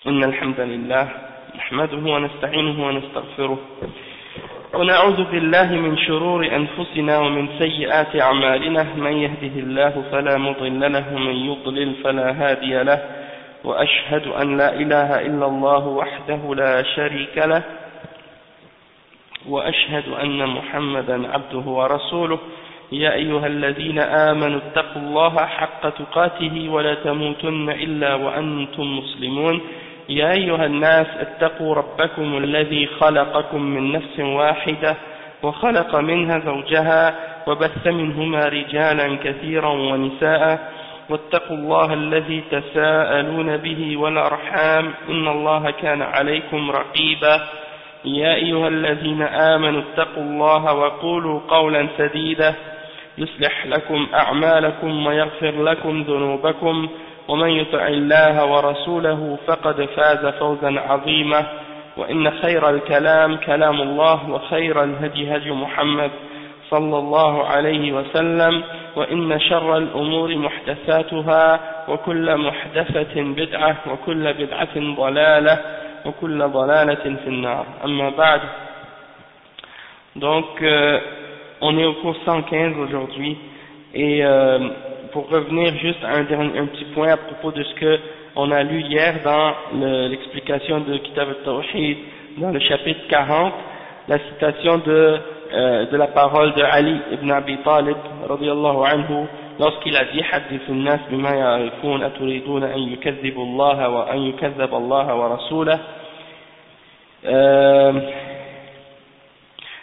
إن الحمد لله نحمده ونستعينه ونستغفره ونعوذ بالله من شرور أنفسنا ومن سيئات أعمالنا من يهده الله فلا مضل له ومن يضلل فلا هادي له وأشهد أن لا إله إلا الله وحده لا شريك له وأشهد أن محمدا عبده ورسوله يا أيها الذين آمنوا اتقوا الله حق تقاته ولا تموتن إلا وأنتم مسلمون يا أيها الناس اتقوا ربكم الذي خلقكم من نفس واحدة وخلق منها زوجها وبث منهما رجالا كثيرا ونساء واتقوا الله الذي تساءلون به والأرحام إن الله كان عليكم رقيبا يا أيها الذين آمنوا اتقوا الله وقولوا قولا سديدا يصلح لكم أعمالكم ويغفر لكم ذنوبكم ومن يطع الله ورسوله فقد فاز فوزا عظيما وإن خير الكلام كلام الله وخير الهدي هدي محمد صلى الله عليه وسلم وإن شر الأمور محدثاتها وكل محدثة بدعة وكل بدعة ضلالة وكل ضلالة في النار أما بعد. Donc on est au cours 115 aujourd'hui et pour revenir juste à un petit point à propos de ce que on a lu hier dans l'explication de Kitab al-Tawhid dans le chapitre 40, la citation de la parole de Ali ibn Abi Talib radiyallahu anhu lorsqu'il a dit حدث الناس بما يعرفون أتريدون أن يكذبوا الله وأن يكذب الله ورسوله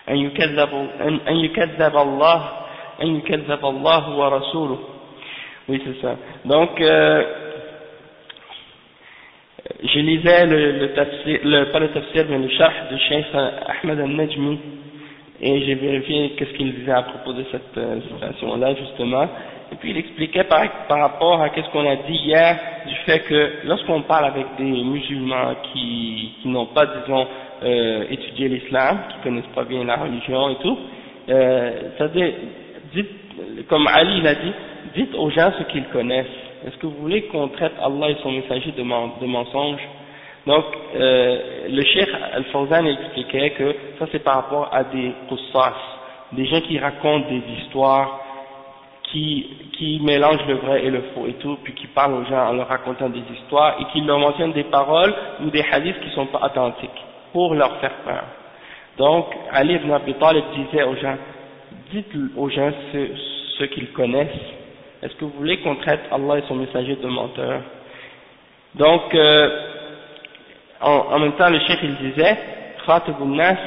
أن يكذب الله ورسوله. Oui, c'est ça. Donc, je lisais le tafsir, pas le tafsir, mais le sharh de Cheikh Ahmed al-Najmi, et j'ai vérifié qu'est-ce qu'il disait à propos de cette citation-là, justement. Et puis il expliquait par rapport à qu'est-ce qu'on a dit hier, du fait que lorsqu'on parle avec des musulmans qui n'ont pas, disons, étudié l'islam, qui connaissent pas bien la religion et tout, c'est-à-dire, dites, comme Ali l'a dit, dites aux gens ce qu'ils connaissent. Est-ce que vous voulez qu'on traite Allah et son messager de mensonges? Donc, le Cheikh Al-Fawzan expliquait que ça c'est par rapport à des qussas, des gens qui racontent des histoires, qui mélangent le vrai et le faux et tout, puis qui parlent aux gens en leur racontant des histoires et qui leur mentionnent des paroles ou des hadiths qui sont pas authentiques pour leur faire peur. Donc, Ali ibn Abi Talib disait aux gens, dites aux gens ce qu'ils connaissent. Est-ce que vous voulez qu'on traite Allah et son messager de menteurs? Donc, en même temps, le cheikh il disait, خاطبوا الناس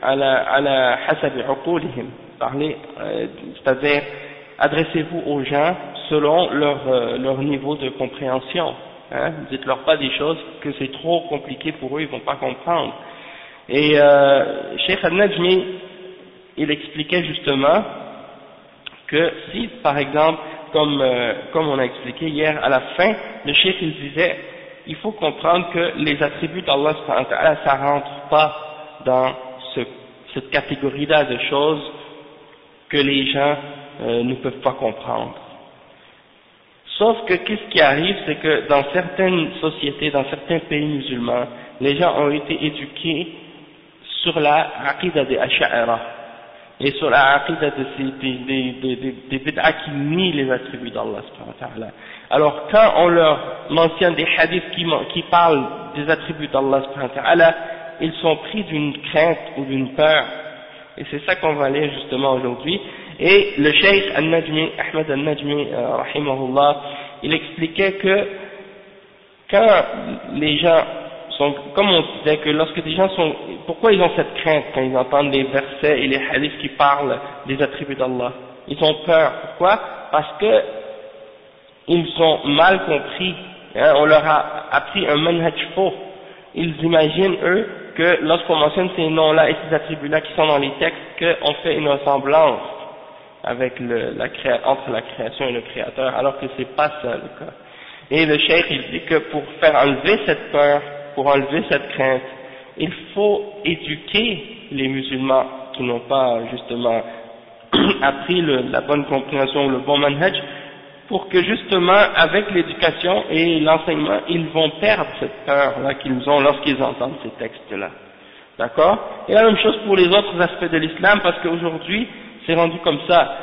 على حسب عقولهم, parlez, c'est-à-dire adressez-vous aux gens selon leur niveau de compréhension. Hein? Dites-leur pas des choses que c'est trop compliqué pour eux, ils vont pas comprendre. Et Cheikh Al-Najmi, il expliquait justement que si, par exemple, comme on a expliqué hier, à la fin, le Cheikh il disait, il faut comprendre que les attributs d'Allah, ça rentre pas dans cette catégorie-là de choses que les gens ne peuvent pas comprendre. Sauf que qu'est-ce qui arrive, c'est que dans certaines sociétés, dans certains pays musulmans, les gens ont été éduqués sur la aqidah des Ash'ara et sur la aqidah des bid'ah qui nient les attributs d'Allah. Alors quand on leur mentionne des hadiths qui parlent des attributs d'Allah, ils sont pris d'une crainte ou d'une peur. Et c'est ça qu'on va lire justement aujourd'hui. Et le Cheikh Al-Najmi, Ahmed Al-Najmi, rahimahullah, il expliquait que quand les gens sont, comme on disait que lorsque des gens sont, pourquoi ils ont cette crainte quand ils entendent les versets et les hadiths qui parlent des attributs d'Allah? Ils ont peur. Pourquoi? Parce que ils sont mal compris. Hein, on leur a appris un manhaj faux. Ils imaginent, eux, que lorsqu'on mentionne ces noms-là et ces attributs-là qui sont dans les textes, qu'on fait une ressemblance avec entre la création et le créateur, alors que c'est pas ça le cas. Et le cheikh, il dit que pour faire enlever cette peur, pour enlever cette crainte, il faut éduquer les musulmans qui n'ont pas justement appris la bonne compréhension, le bon manhaj, pour que justement, avec l'éducation et l'enseignement, ils vont perdre cette peur-là qu'ils ont lorsqu'ils entendent ces textes-là. D'accord? Et la même chose pour les autres aspects de l'islam, parce qu'aujourd'hui, c'est rendu comme ça.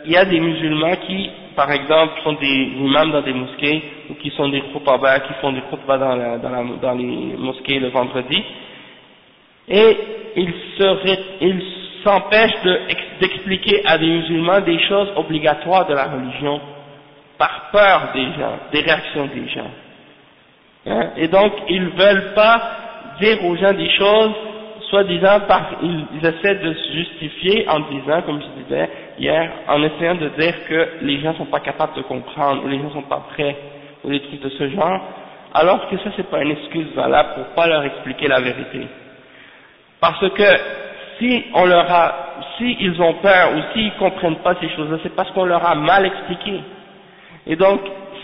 Il y a des musulmans qui, par exemple, sont des imams dans des mosquées, ou qui sont des khutbas, qui font des khutbas dans les mosquées le vendredi, et ils s'empêchent d'expliquer à des musulmans des choses obligatoires de la religion, par peur des gens, des réactions des gens. Hein? Et donc, ils ne veulent pas dire aux gens des choses, soi-disant, ils essaient de se justifier en disant, comme je disais hier, en essayant de dire que les gens ne sont pas capables de comprendre, ou les gens ne sont pas prêts, ou des trucs de ce genre, alors que ça c'est pas une excuse valable pour pas leur expliquer la vérité. Parce que si ils ont peur ou s'ils comprennent pas ces choses-là, c'est parce qu'on leur a mal expliqué. Et donc,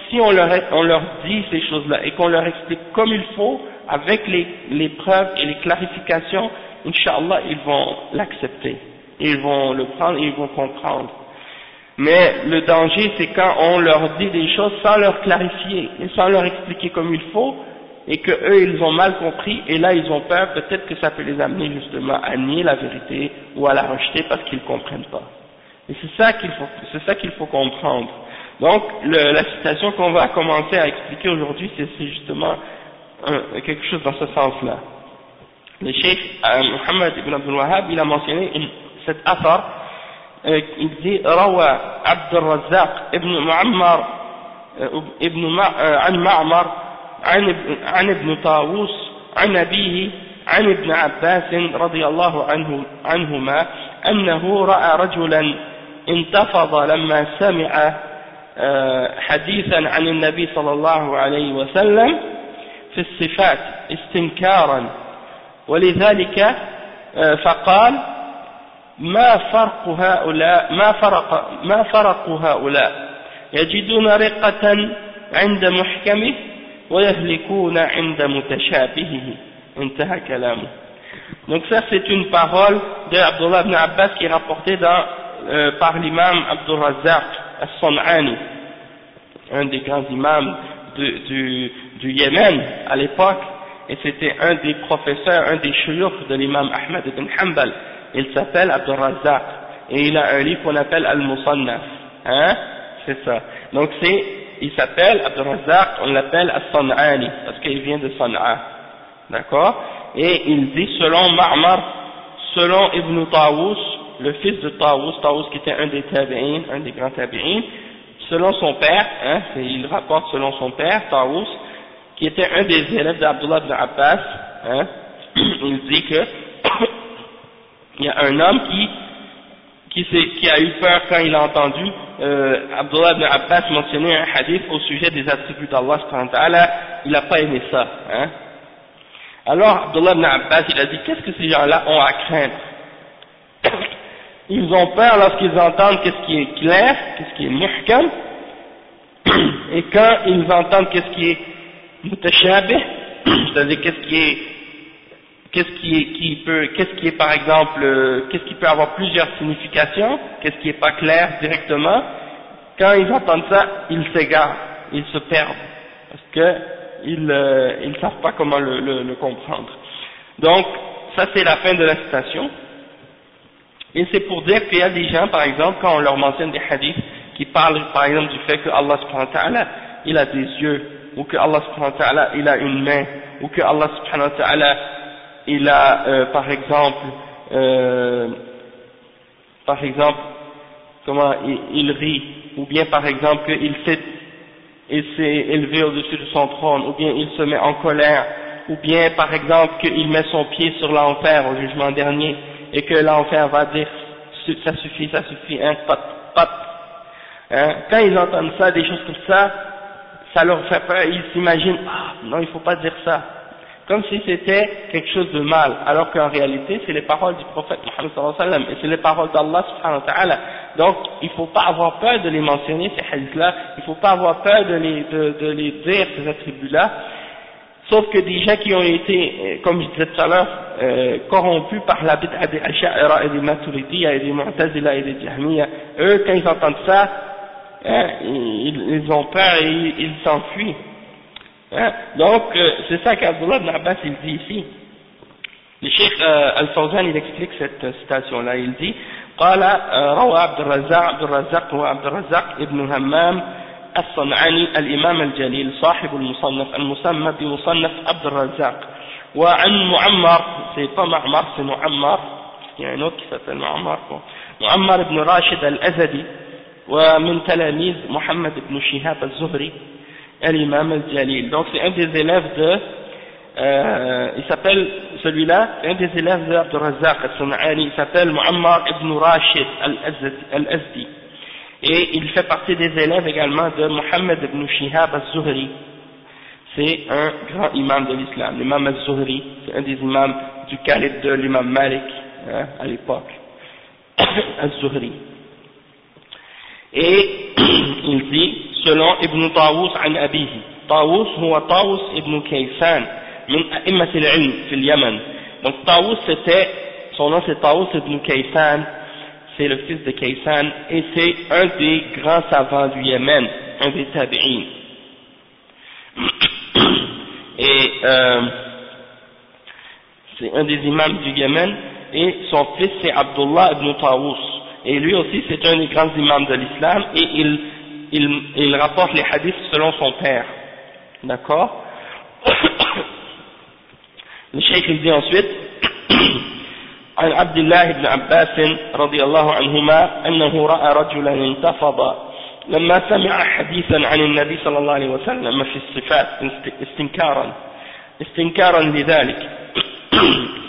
si on leur dit ces choses-là et qu'on leur explique comme il faut, avec les preuves et les clarifications, Inch'Allah, ils vont l'accepter. Ils vont le prendre et ils vont comprendre. Mais le danger, c'est quand on leur dit des choses sans leur clarifier et sans leur expliquer comme il faut, et que eux ils ont mal compris, et là ils ont peur, peut-être que ça peut les amener justement à nier la vérité ou à la rejeter parce qu'ils comprennent pas. Et c'est ça qu'il faut comprendre. Donc la citation qu'on va commencer à expliquer aujourd'hui, c'est justement quelque chose dans ce sens-là. Le cheikh Muhammad ibn Abdul Wahhab, il a mentionné cet athar, il dit Rawa Abd al-Razzaq ibn Muammar عن معمر عن ابن طاووس عن أبيه عن ابن عباس رضي الله عنهما أنه رأى رجلا انتفض لما سمع حديثا عن النبي صلى الله عليه وسلم في الصفات استنكارا ولذلك فقال ما فرق هؤلاء يجدون رقة عند محكمه ويهلكون عند متشابهه انتهى كلامه. Donc ça c'est une parole de Abdullah ibn Abbas qui est rapportée par l'imam Abdul Razzaq as-San'ani, un des grands imams du Yémen à l'époque, et c'était un des professeurs, un des shuyukh de l'imam Ahmad ibn Hanbal. Il s'appelle Abdul Razzaq et il a un livre qu'on appelle Al-Musannaf, hein, c'est ça. Donc il s'appelle Abdul Razzaq, on l'appelle As-San'ani parce qu'il vient de San'a, d'accord. Et il dit selon Ma'mar, selon Ibn Tawus, le fils de Tawus qui était un des tabi'in, un des grands tabi'in, selon son père, hein, il rapporte selon son père, Tawus, qui était un des élèves d'Abdullah ibn Abbas, hein, il dit que il y a un homme qui a eu peur quand il a entendu Abdullah ibn Abbas mentionner un hadith au sujet des attributs d'Allah subhanahu wa ta'ala, il n'a pas aimé ça, hein. Alors Abdullah ibn Abbas il a dit qu'est-ce que ces gens-là ont à craindre? Ils ont peur lorsqu'ils entendent qu'est-ce qui est clair, qu'est-ce qui est muhkam, et quand ils entendent qu'est-ce qui est mutashabih, c'est-à-dire qu'est-ce qui est par exemple, qu'est-ce qui peut avoir plusieurs significations, qu'est-ce qui est pas clair directement, quand ils entendent ça, ils s'égarent, ils se perdent, parce que ils savent pas comment le comprendre. Donc, ça c'est la fin de la citation. Et c'est pour dire qu'il y a des gens, par exemple, quand on leur mentionne des hadiths qui parlent, par exemple, du fait que Allah subhanahu wa ta'ala, il a des yeux, ou que Allah subhanahu wa ta'ala, il a une main, ou que Allah subhanahu wa ta'ala, il a, par exemple, comment il rit, ou bien par exemple qu'il s'est élevé au-dessus de son trône, ou bien il se met en colère, ou bien par exemple qu'il met son pied sur l'enfer au jugement dernier, et que l'enfer va dire ça suffit, hein, pat. Hein, quand ils entendent ça, des choses comme ça, ça leur fait peur, ils s'imaginent, non, il faut pas dire ça. Comme si c'était quelque chose de mal, alors qu'en réalité, c'est les paroles du prophète Muhammad sallallahu alayhi wa sallam, et c'est les paroles d'Allah subhanahu wa ta'ala. Donc, il faut pas avoir peur de les mentionner, ces hadiths-là, il faut pas avoir peur de les dire, ces attributs-là, sauf que des gens qui ont été, comme je disais tout à l'heure, corrompus par la bid'a des Asha'ira et des Maturidiyya et des Mu'tazila et des Jahmiyya, eux, quand ils entendent ça, hein, ils ont peur et ils s'enfuient. Hein. Donc, c'est ça qu'Abdullah ibn Abbas il dit ici. Le Cheikh Al-Fawzan il explique cette citation-là, il dit قال روى عبد الرزاق هو عبد الرزاق ابن همام الصنعاني الإمام الجليل صاحب المصنف المسمى بمصنف عبد الرزاق وعن معمر c'est pas معمر c'est معمر il y a un autre qui s'appelle معمر بن راشد الأزدي ومن تلاميذ محمد بن شهاب الزهري الإمام الجليل. Donc c'est un des élèves de il s'appelle celui-là, c'est un des élèves de Abd al-Razzaq al-Sun'ani, il s'appelle Muammar ibn Rashid al-Azdi et il fait partie des élèves également de Muhammad ibn Shihab al-Zuhri. C'est un grand imam de l'islam, l'imam al-Zuhri, c'est un des imams du calife de l'imam Malik hein, à l'époque, al-Zuhri. Et il dit, selon Ibn Tawus an Abihi, Tawus huwa Tawus ibn Kaysan min a'immat al-ilm fil Yaman. Donc Tawus c'était, son nom c'est Tawus ibn Kaysan, c'est le fils de Kaysan et c'est un des grands savants du Yémen, un des tabi'in. Et c'est un des imams du Yémen et son fils c'est Abdullah ibn Tawus et lui aussi c'est un des grands imams de l'islam et il rapporte les hadiths selon son père, d'accord. Le cheikh il dit ensuite عن عبد الله بن عباس رضي الله عنهما أنه رأى رجلا انتفض لما سمع حديثا عن النبي صلى الله عليه وسلم في الصفات استنكارا لذلك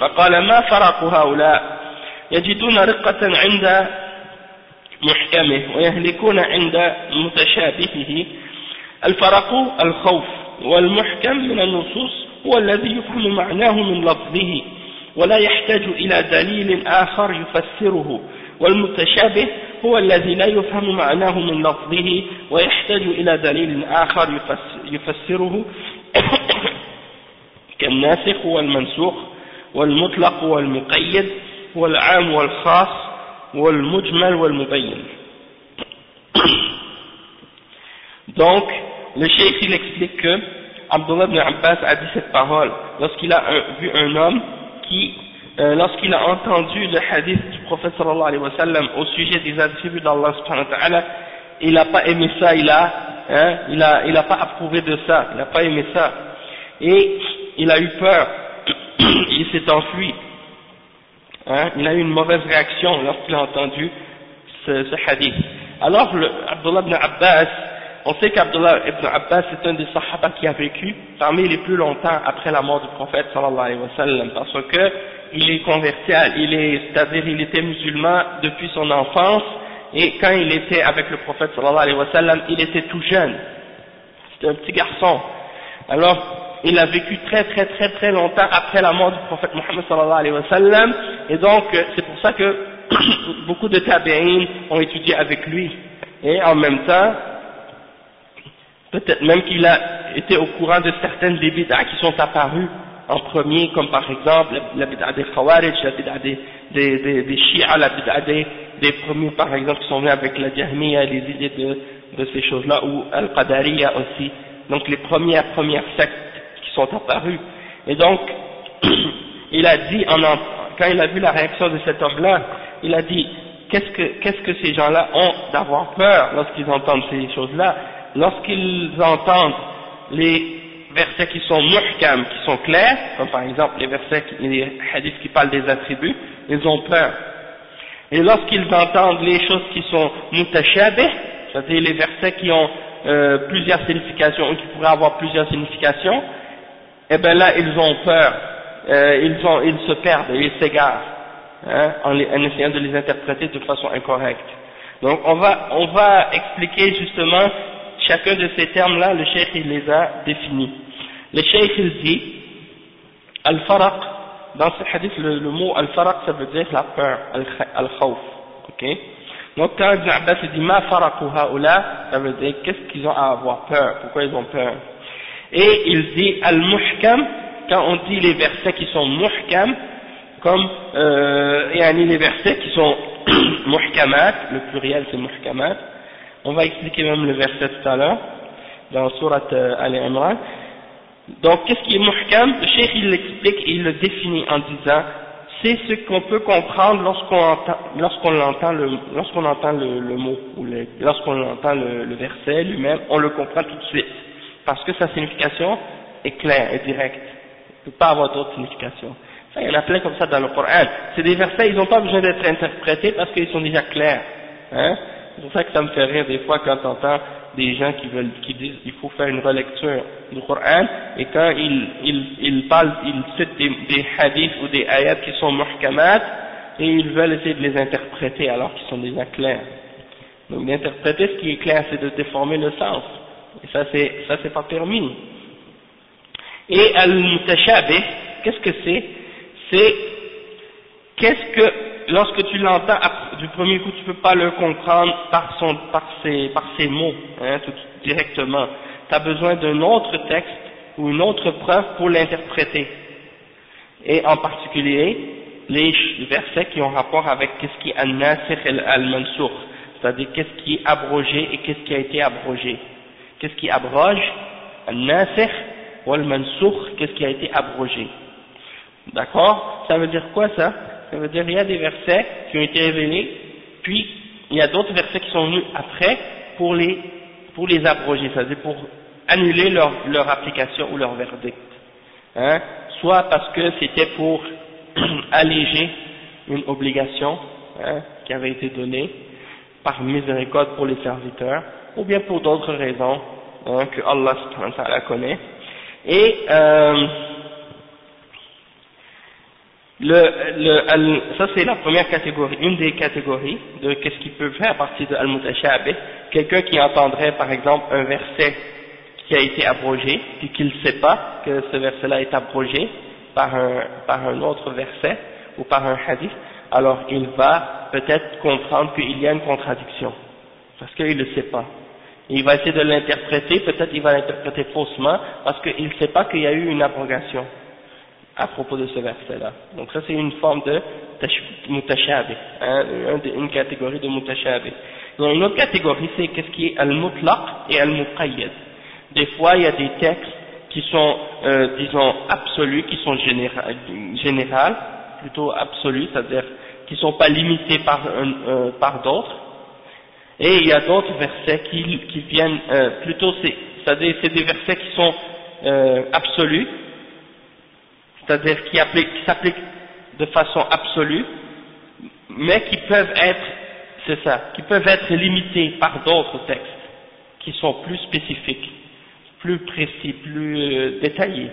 فقال ما فرق هؤلاء يجدون رقة عند محكمه ويهلكون عند متشابهه الفرق الخوف والمحكم من النصوص هو الذي يفهم معناه من لفظه ولا يحتاج إلى دليل آخر يفسره والمتشابه هو الذي لا يفهم معناه من لفظه ويحتاج إلى دليل آخر يفسره كالناسخ والمنسوخ والمطلق والمقيد والعام والخاص والمجمل والمبين. Donc, le cheikh il explique que Abdullah ibn Abbas a dit cette parole lorsqu'il a vu un homme qui, lorsqu'il a entendu le hadith du prophète sallallahu alayhi wa sallam au sujet des attributs d'Allah subhanahu wa ta'ala, il n'a pas aimé ça, il a pas approuvé de ça, il n'a pas aimé ça, et il a eu peur, il s'est enfui, hein, il a eu une mauvaise réaction lorsqu'il a entendu ce hadith. Alors Abdullah ibn Abbas, on sait qu'Abdullah ibn Abbas est un des sahaba qui a vécu parmi les plus longtemps après la mort du prophète sallallahu alayhi wa sallam, parce que il est converti, c'est-à-dire il était musulman depuis son enfance, et quand il était avec le prophète sallallahu alayhi wa sallam, il était tout jeune, c'était un petit garçon. Alors il a vécu très longtemps après la mort du prophète Mohammed sallallahu alayhi wa sallam, et donc c'est pour ça que beaucoup de tabi'in ont étudié avec lui, et en même temps peut-être même qu'il a été au courant de certaines des bid'ah qui sont apparues en premier, comme par exemple la bid'ah des Khawarij, la bid'ah des Shia, la bid'ah des premiers par exemple qui sont venus avec la Jahmiya, les idées de ces choses-là, ou Al-Qadariya aussi, donc les premières sectes qui sont apparues. Et donc, il a dit, quand il a vu la réaction de cet homme-là, il a dit, qu'est-ce que ces gens-là ont d'avoir peur lorsqu'ils entendent ces choses-là? Lorsqu'ils entendent les versets qui sont muhkam, qui sont clairs, comme par exemple les hadiths qui parlent des attributs, ils ont peur. Et lorsqu'ils entendent les choses qui sont mutashabih, c'est-à-dire les versets qui ont plusieurs significations, ou qui pourraient avoir plusieurs significations, eh bien là ils ont peur, ils se perdent, ils s'égarent, hein, en essayant de les interpréter de façon incorrecte. Donc on va expliquer justement chacun de ces termes-là, le cheikh il les a définis. Le cheikh il dit, al-faraq, dans ce hadith le mot al-faraq ça veut dire la peur, al-khawf, ok. Donc quand Ibn Abbas dit ma faraqu haoula, ça veut dire qu'est-ce qu'ils ont à avoir peur, pourquoi ils ont peur. Et il dit al-muhkam, quand on dit les versets qui sont muhkam, comme les versets qui sont muhkamat, le pluriel c'est muhkamat, On va expliquer même le verset tout à l'heure, dans Sourate Al-Imran. Donc, qu'est-ce qui est muhkam? Le cheikh, il l'explique et il le définit en disant, c'est ce qu'on peut comprendre lorsqu'on entend le mot, ou lorsqu'on entend le verset lui-même, on le comprend tout de suite. Parce que sa signification est claire et directe. Il ne peut pas avoir d'autre signification. Ça, il y en a plein comme ça dans le Coran. C'est des versets, ils n'ont pas besoin d'être interprétés parce qu'ils sont déjà clairs. Hein? C'est pour ça que ça me fait rire des fois quand t'entends des gens qui disent il faut faire une relecture du Coran, et quand ils citent des hadiths ou des ayats qui sont muhkamat, et ils veulent essayer de les interpréter alors qu'ils sont déjà clairs. Donc d'interpréter ce qui est clair, c'est de déformer le sens. Et ça c'est pas permis. Et al-mutashabih, qu'est-ce que c'est? C'est qu'est-ce que lorsque tu l'entends du premier coup, tu peux pas le comprendre par ses mots, hein, tout directement. Tu as besoin d'un autre texte ou une autre preuve pour l'interpréter. Et en particulier, les versets qui ont rapport avec qu'est-ce qui est al-nasikh et al-mansoukh, c'est-à-dire qu'est-ce qui est abrogé et qu'est-ce qui a été abrogé. Qu'est-ce qui abroge? Al-nasikh ou al-mansoukh, qu'est-ce qui a été abrogé. D'accord? Ça veut dire quoi ça? Ça veut dire qu'il y a des versets qui ont été révélés, puis il y a d'autres versets qui sont venus après pour les abroger, c'est-à-dire pour annuler leur application ou leur verdict. Hein? Soit parce que c'était pour alléger une obligation, hein, qui avait été donnée par miséricorde pour les serviteurs, ou bien pour d'autres raisons, hein, que Allah subhanahu wa ta'ala connaît. Et ça c'est la première catégorie, une des catégories de qu'est-ce qui peut faire partie de al-mutashabih. Quelqu'un qui entendrait par exemple un verset qui a été abrogé, puis qu'il ne sait pas que ce verset-là est abrogé par un autre verset ou par un hadith, alors il va peut-être comprendre qu'il y a une contradiction, parce qu'il ne le sait pas. Il va essayer de l'interpréter, peut-être il va l'interpréter faussement, parce qu'il ne sait pas qu'il y a eu une abrogation à propos de ce verset-là. Donc ça c'est une forme de mutashabih, hein, une catégorie de mutashabih. Il y a une autre catégorie, c'est qu'est-ce qui est al-mutlaq et al-muqayyad. Des fois il y a des textes qui sont, disons, absolus, qui sont générales, plutôt absolus, c'est-à-dire qui ne sont pas limités par d'autres. Et il y a d'autres versets qui viennent, plutôt, c'est-à-dire c'est des versets qui sont absolus, c'est-à-dire qui s'appliquent de façon absolue, mais qui peuvent être limités par d'autres textes qui sont plus spécifiques, plus précis, plus détaillés.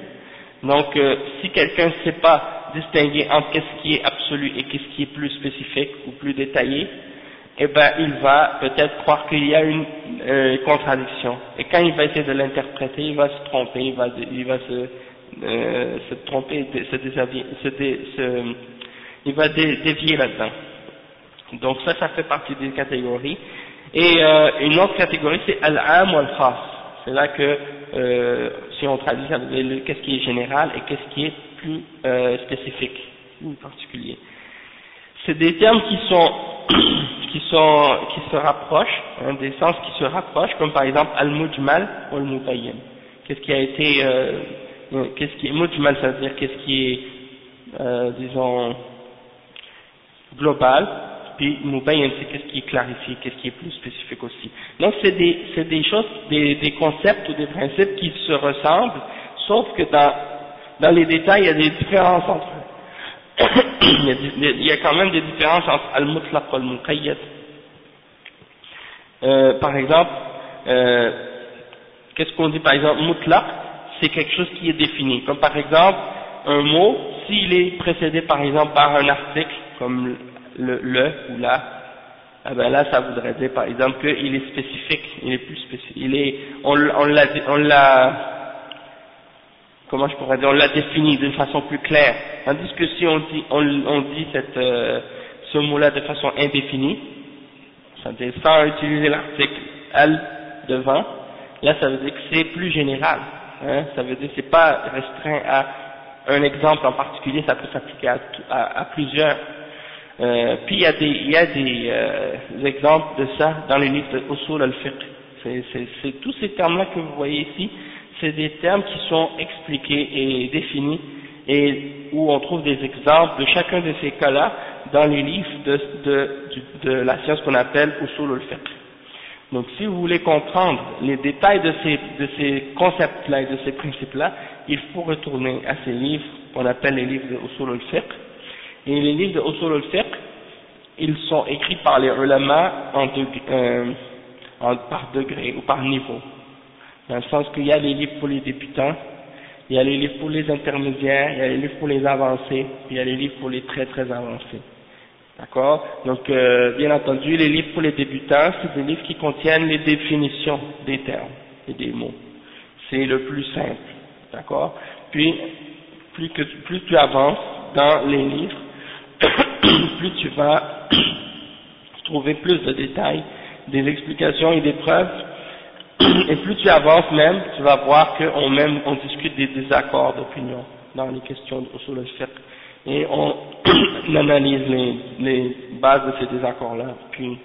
Donc, si quelqu'un ne sait pas distinguer entre qu'est-ce qui est absolu et qu'est-ce qui est plus spécifique ou plus détaillé, eh ben, il va peut-être croire qu'il y a une contradiction. Et quand il va essayer de l'interpréter, il va se tromper, il va se tromper, il va dévier là-dedans. Donc ça fait partie des catégories. Et une autre catégorie, c'est al-am ou al-khas. C'est là que, si on traduit, ça veut dire qu'est-ce qui est général et qu'est-ce qui est plus spécifique ou particulier. C'est des termes qui se rapprochent, hein, des sens qui se rapprochent, comme par exemple al-mujmal ou al-mubayyin. Qu'est-ce qui a été qu'est-ce qui est mujmal, ça veut dire qu'est-ce qui est, disons, global, puis mubayyin, c'est qu'est-ce qui est clarifié, qu'est-ce qui est plus spécifique aussi. Donc c'est des choses, des concepts ou des principes qui se ressemblent, sauf que dans les détails, il y a des différences entre eux. Il y a quand même des différences entre al-mutlaq et al-muqayyad. Par exemple, qu'est-ce qu'on dit par exemple mutlaq? C'est quelque chose qui est défini. Comme par exemple, un mot, s'il est précédé par exemple par un article, comme le ou la, eh ben là ça voudrait dire par exemple qu'il est spécifique, il est plus spécifique, on l'a comment je pourrais dire, on l'a défini d'une façon plus claire. Tandis que si on dit ce mot-là de façon indéfinie, c'est-à-dire sans utiliser l'article al devant, là ça veut dire que c'est plus général. Hein, ça veut dire que c'est pas restreint à un exemple en particulier, ça peut s'appliquer à plusieurs. Puis il y a des exemples de ça dans les livres de Usul al-Fiqh. C'est tous ces termes-là que vous voyez ici, c'est des termes qui sont expliqués et définis, et où on trouve des exemples de chacun de ces cas-là dans les livres de la science qu'on appelle Usul al-Fiqh. Donc si vous voulez comprendre les détails de ces concepts-là et de ces principes-là, il faut retourner à ces livres qu'on appelle les livres de Usul al-Fiqh. Et les livres de Usul al-Fiqh, ils sont écrits par les ulama par degré ou par niveau. Dans le sens qu'il y a les livres pour les débutants, il y a les livres pour les intermédiaires, il y a les livres pour les avancés, puis il y a les livres pour les très très avancés. D'accord? Donc, bien entendu, les livres pour les débutants, c'est des livres qui contiennent les définitions des termes et des mots. C'est le plus simple. D'accord? Puis, plus tu avances dans les livres, plus tu vas trouver plus de détails, des explications et des preuves, et plus tu avances même, tu vas voir on discute des désaccords d'opinion dans les questions d'usul al-fiqh, et on analyse les bases de ces désaccords-là. Puis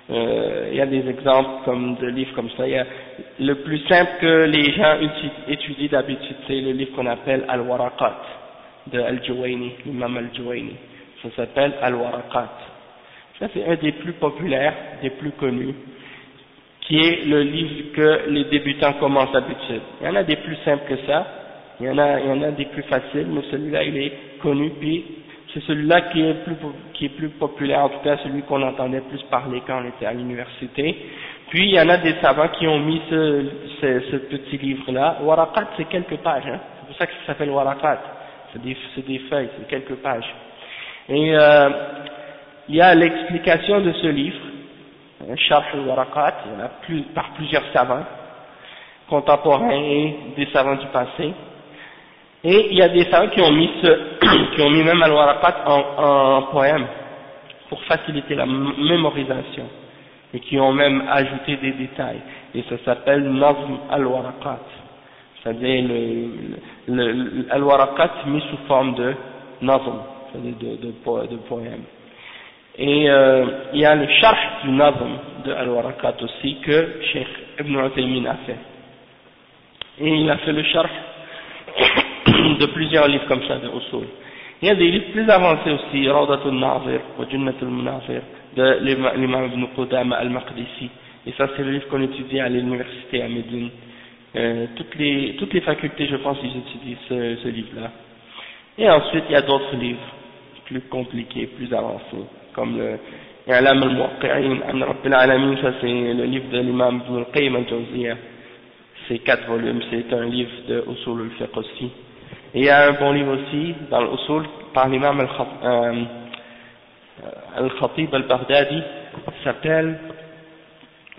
il y a des exemples de livres comme ça. Le plus simple que les gens étudient d'habitude, c'est le livre qu'on appelle Al-Waraqat de Al-Juwayni, l'imam Al-Juwayni. Ça s'appelle Al-Waraqat. Ça c'est un des plus populaires, des plus connus, qui est le livre que les débutants commencent d'habitude. Il y en a des plus simples que ça, il y en a des plus faciles, mais celui-là il est connu, puis c'est celui-là qui est plus populaire, en tout cas celui qu'on entendait plus parler quand on était à l'université. Puis il y en a des savants qui ont mis ce petit livre-là. Waraqat, c'est quelques pages, hein. C'est pour ça que ça s'appelle Waraqat. C'est des feuilles, c'est quelques pages. Et il y a l'explication de ce livre, Sharh al-Waraqat, il y en a par plusieurs savants contemporains et des savants du passé. Et il y a des savants qui ont mis même al-Waraqat en poème pour faciliter la mémorisation, et qui ont même ajouté des détails. Et ça s'appelle Nazm al-Waraqat, c'est-à-dire al-Waraqat mis sous forme de Nazm, c'est-à-dire de poème. Et il y a le Sharh du Nazm de al-Waraqat aussi que Cheikh Ibn Uthaymin a fait. Et il a fait le Sharh de plusieurs livres comme ça de Usul. Il y a des livres plus avancés aussi, Rawdatul Nazir ou Jannatul Munazir de l'imam Ibn Qudama al-Maqdisi. Et ça c'est le livre qu'on étudie à l'université à Médine. Toutes les facultés, je pense, ils étudient ce livre-là. Et ensuite il y a d'autres livres plus compliqués, plus avancés, comme le I'lam al-Muwaqqi'in an Rabbil Alamin, ça c'est le livre de l'imam Ibn al-Qayyim al-Jawziyya. C'est 4 volumes, c'est un livre de Usul al-Fiqh aussi. Et il y a un bon livre aussi dans l'Usul par l'imam al-Khatib al-Baghdadi, qui s'appelle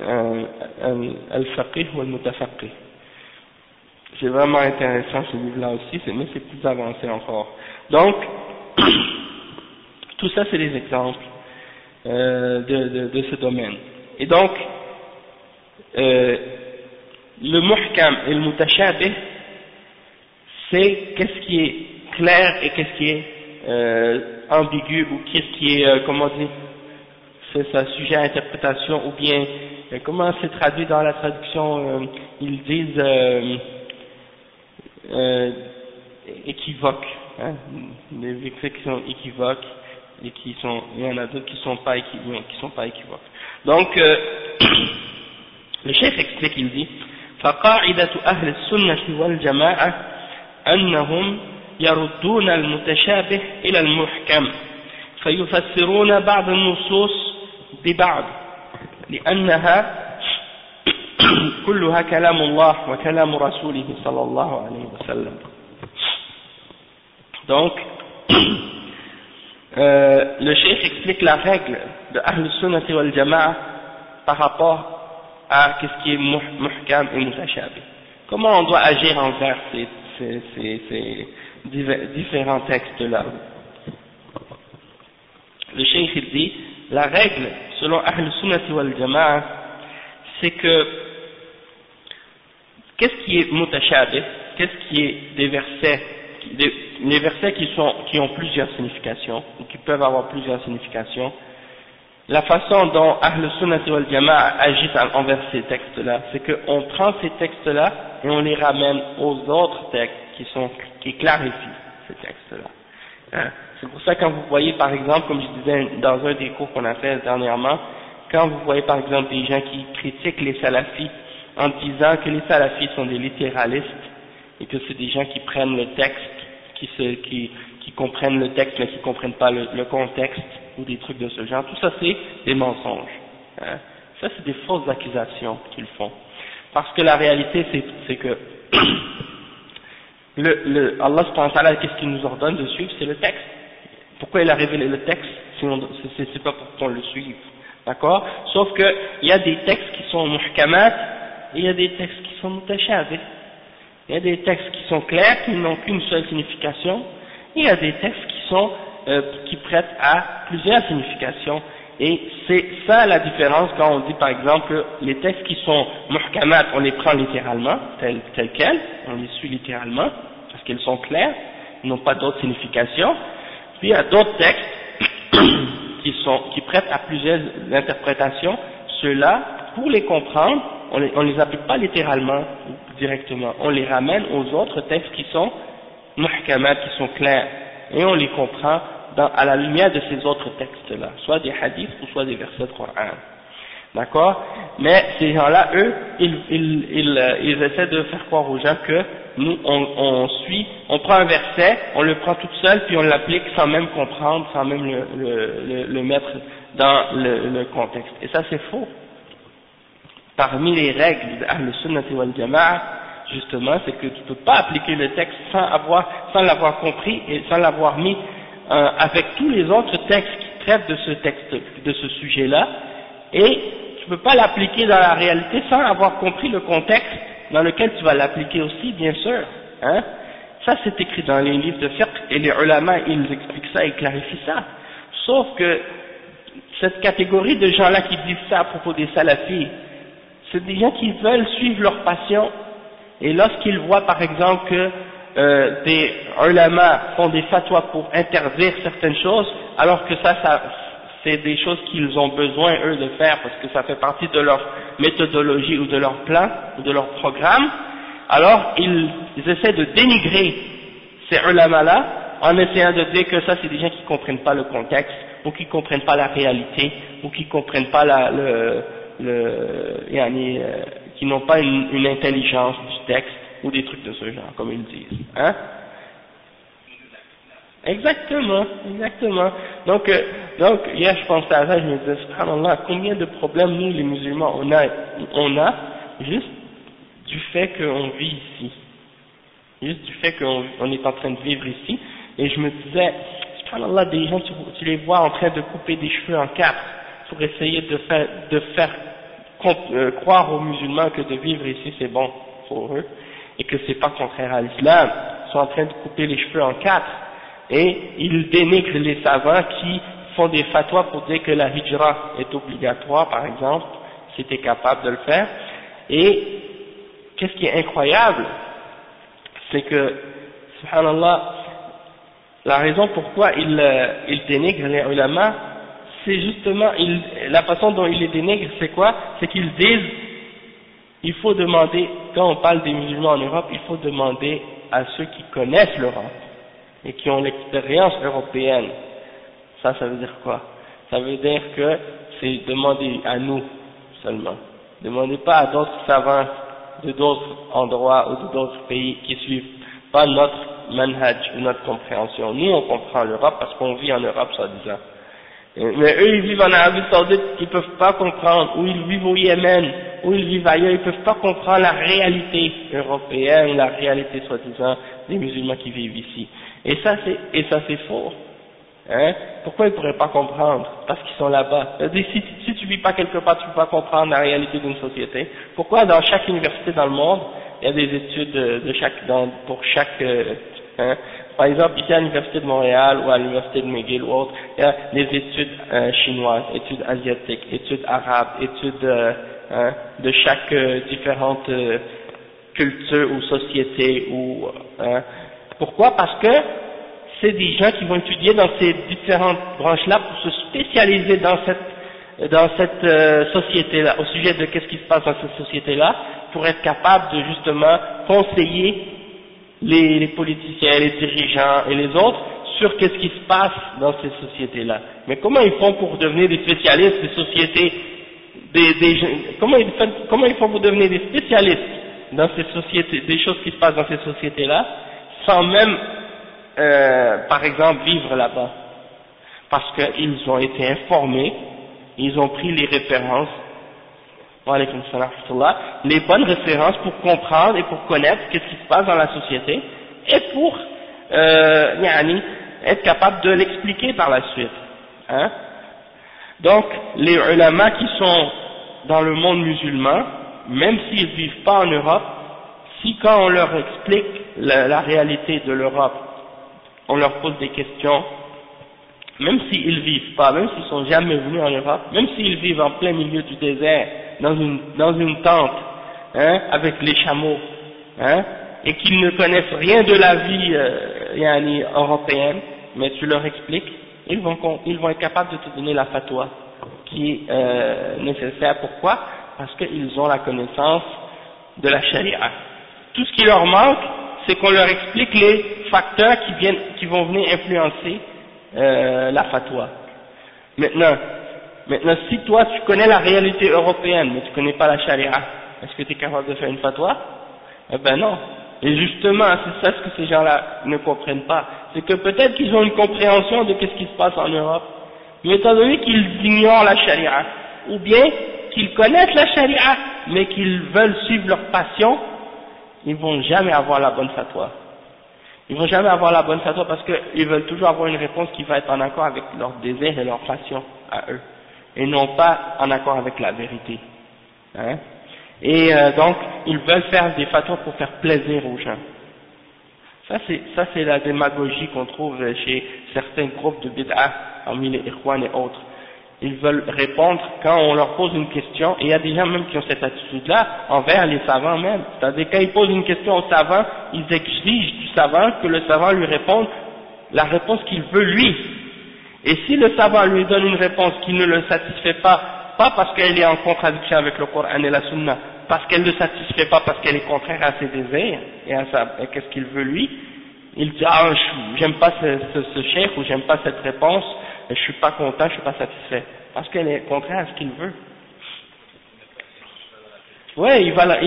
Al-Faqih ou Al-Mutafaqih. C'est vraiment intéressant ce livre-là aussi, mais c'est plus avancé encore. Donc, tout ça c'est des exemples de ce domaine. Et donc, le muhkam et le mutashabih, c'est qu'est-ce qui est clair et qu'est-ce qui est ambigu, ou qu'est-ce qui est, comment dire, c'est ça, sujet à interprétation, ou bien, comment c'est traduit dans la traduction, ils disent équivoques, hein, des versets qui sont équivoques, et il y en a d'autres qui sont pas équivoques. Donc, le chef explique, il dit, فقاعدة أهل السنة والجماعة أنهم يردون المتشابه إلى المحكم فيفسرون بعض النصوص ببعض لأنها كلها كلام الله وكلام رسوله صلى الله عليه وسلم. Donc, le cheikh explique la règle de Ahl Sunnati wal Jama'a par rapport à ce qui est muhkam et mutashabih. Comment on doit agir envers ces différents textes-là. Le cheikh il dit, la règle selon Ahl Sunnati wal Jama'a, c'est que qu'est-ce qui est mutashabih, qu'est-ce qui est des versets les versets qui ont plusieurs significations, ou qui peuvent avoir plusieurs significations, la façon dont Ahl Sunnah wal Jama'a agissent envers ces textes-là, c'est qu'on prend ces textes-là et on les ramène aux autres textes qui clarifient ces textes-là. Hein? C'est pour ça que quand vous voyez par exemple, comme je disais dans un des cours qu'on a fait dernièrement, quand vous voyez par exemple des gens qui critiquent les salafis en disant que les salafis sont des littéralistes et que c'est des gens qui prennent le texte, qui comprennent le texte mais qui comprennent pas le contexte ou des trucs de ce genre, tout ça c'est des mensonges. Hein. Ça c'est des fausses accusations qu'ils font. Parce que la réalité c'est que Allah subhanahu wa ta'ala, qu'est-ce qu'il nous ordonne de suivre? C'est le texte. Pourquoi il a révélé le texte? C'est pas pour qu'on le suive. D'accord? Sauf que il y a des textes qui sont muhkamat et il y a des textes qui sont mutashabih. Il y a des textes qui sont clairs, qui n'ont qu'une seule signification, et il y a des textes qui prêtent à plusieurs significations. Et c'est ça la différence quand on dit par exemple que les textes qui sont muhkamat, on les prend littéralement, tels quels, on les suit littéralement, parce qu'ils sont clairs, ils n'ont pas d'autres significations. Puis il y a d'autres textes qui prêtent à plusieurs interprétations. Ceux-là, pour les comprendre, on les applique pas littéralement directement, on les ramène aux autres textes qui sont muhkamat, qui sont clairs, et on les comprend à la lumière de ces autres textes-là, soit des hadiths ou soit des versets de Coran. D'accord? Mais ces gens-là, eux, ils essaient de faire croire aux gens que nous, on prend un verset, on le prend tout seul, puis on l'applique sans même comprendre, sans même le mettre dans le contexte. Et ça, c'est faux. Parmi les règles d'Ahl Sunnah wal Jama'a, justement, c'est que tu ne peux pas appliquer le texte sans l'avoir compris et sans l'avoir mis avec tous les autres textes qui traitent de ce sujet-là, et tu ne peux pas l'appliquer dans la réalité sans avoir compris le contexte dans lequel tu vas l'appliquer aussi, bien sûr. Hein? Ça, c'est écrit dans les livres de fiqh, et les ulama, ils expliquent ça, ils clarifient ça. Sauf que cette catégorie de gens-là qui disent ça à propos des salafis, c'est des gens qui veulent suivre leur passion, et lorsqu'ils voient par exemple que des ulama font des fatwas pour interdire certaines choses, alors que ça c'est des choses qu'ils ont besoin eux de faire parce que ça fait partie de leur méthodologie ou de leur plan ou de leur programme, alors ils essaient de dénigrer ces ulama-là en essayant de dire que ça c'est des gens qui comprennent pas le contexte ou qui comprennent pas la réalité ou qui comprennent pas qui n'ont pas une intelligence du texte ou des trucs de ce genre, comme ils disent. Hein? Exactement. Donc, hier je pensais à ça, je me disais, subhanallah, combien de problèmes nous les musulmans on a juste du fait qu'on vit ici. Juste du fait qu'on est en train de vivre ici. Et je me disais, subhanallah, des gens, tu les vois en train de couper des cheveux en quatre pour essayer de faire croire aux musulmans que de vivre ici c'est bon pour eux et que c'est pas contraire à l'islam. Ils sont en train de couper les cheveux en quatre et ils dénigrent les savants qui font des fatwas pour dire que la hijra est obligatoire, par exemple, si tu es capable de le faire. Et qu'est-ce qui est incroyable, c'est que, subhanallah, la raison pourquoi ils dénigrent les ulama, c'est justement, la façon dont ils les dénigrent, c'est quoi? C'est qu'ils disent, il faut demander, quand on parle des musulmans en Europe, il faut demander à ceux qui connaissent l'Europe et qui ont l'expérience européenne. Ça veut dire quoi? Ça veut dire que c'est demander à nous seulement. Demandez pas à d'autres savants de d'autres endroits ou de d'autres pays qui suivent pas notre manhaj ou notre compréhension. Nous, on comprend l'Europe parce qu'on vit en Europe, soi-disant. Mais eux, ils vivent en Arabie Saoudite, ils peuvent pas comprendre, ou ils vivent au Yémen, ou ils vivent ailleurs, ils peuvent pas comprendre la réalité européenne, la réalité, soi-disant, des musulmans qui vivent ici. Et ça, c'est faux. Hein? Pourquoi ils pourraient pas comprendre? Parce qu'ils sont là-bas. Si tu vis pas quelque part, tu peux pas comprendre la réalité d'une société. Pourquoi dans chaque université dans le monde, il y a des études pour chaque, par exemple, ici à l'université de Montréal ou à l'université de McGill ou autre, il y a des études chinoises, études asiatiques, études arabes, études de chaque différente culture ou société ou Pourquoi? Parce que c'est des gens qui vont étudier dans ces différentes branches-là pour se spécialiser dans cette société-là, au sujet de qu'est-ce qui se passe dans cette société-là, pour être capable de justement conseiller les politiciens, les dirigeants et les autres sur qu'est-ce qui se passe dans ces sociétés-là. Mais comment ils font pour devenir des spécialistes des sociétés, comment ils font pour devenir des spécialistes dans ces sociétés, des choses qui se passent dans ces sociétés-là, sans même, par exemple, vivre là-bas? Parce qu'ils ont été informés, ils ont pris les références, les bonnes références pour comprendre et pour connaître ce qui se passe dans la société et pour être capable de l'expliquer par la suite. Hein? Donc, les ulama qui sont dans le monde musulman, même s'ils ne vivent pas en Europe, si quand on leur explique la réalité de l'Europe, on leur pose des questions, même s'ils ne vivent pas, même s'ils ne sont jamais venus en Europe, même s'ils vivent en plein milieu du désert, dans une tente, hein, avec les chameaux, hein, et qu'ils ne connaissent rien de la vie européenne, mais tu leur expliques, ils vont être capables de te donner la fatwa qui est nécessaire. Pourquoi? Parce qu'ils ont la connaissance de la charia. Tout ce qui leur manque, c'est qu'on leur explique les facteurs qui vont venir influencer la fatwa. Maintenant, si toi tu connais la réalité européenne, mais tu connais pas la charia, est-ce que tu es capable de faire une fatwa? Eh ben non. Et justement, c'est ça ce que ces gens-là ne comprennent pas. C'est que peut-être qu'ils ont une compréhension de ce qui se passe en Europe, mais étant donné qu'ils ignorent la charia, ou bien qu'ils connaissent la charia, mais qu'ils veulent suivre leur passion, ils vont jamais avoir la bonne fatwa. Ils vont jamais avoir la bonne fatwa parce qu'ils veulent toujours avoir une réponse qui va être en accord avec leur désir et leur passion à eux, et non pas en accord avec la vérité. Hein? Et donc, ils veulent faire des fatwas pour faire plaisir aux gens. Ça c'est la démagogie qu'on trouve chez certains groupes de bid'ah, parmi les ikhwan et autres. Ils veulent répondre quand on leur pose une question, et il y a des gens même qui ont cette attitude-là envers les savants même. C'est-à-dire quand ils posent une question au savant, ils exigent du savant que le savant lui réponde la réponse qu'il veut lui. Et si le savant lui donne une réponse qui ne le satisfait pas parce qu'elle est en contradiction avec le Coran et la Sunna, parce qu'elle ne le satisfait pas, parce qu'elle est contraire à ses désirs et à qu'est-ce qu'il veut lui, il dit ah j'aime pas ce cheikh ou j'aime pas cette réponse, je suis pas content, je suis pas satisfait, parce qu'elle est contraire à ce qu'il veut. Ouais, il va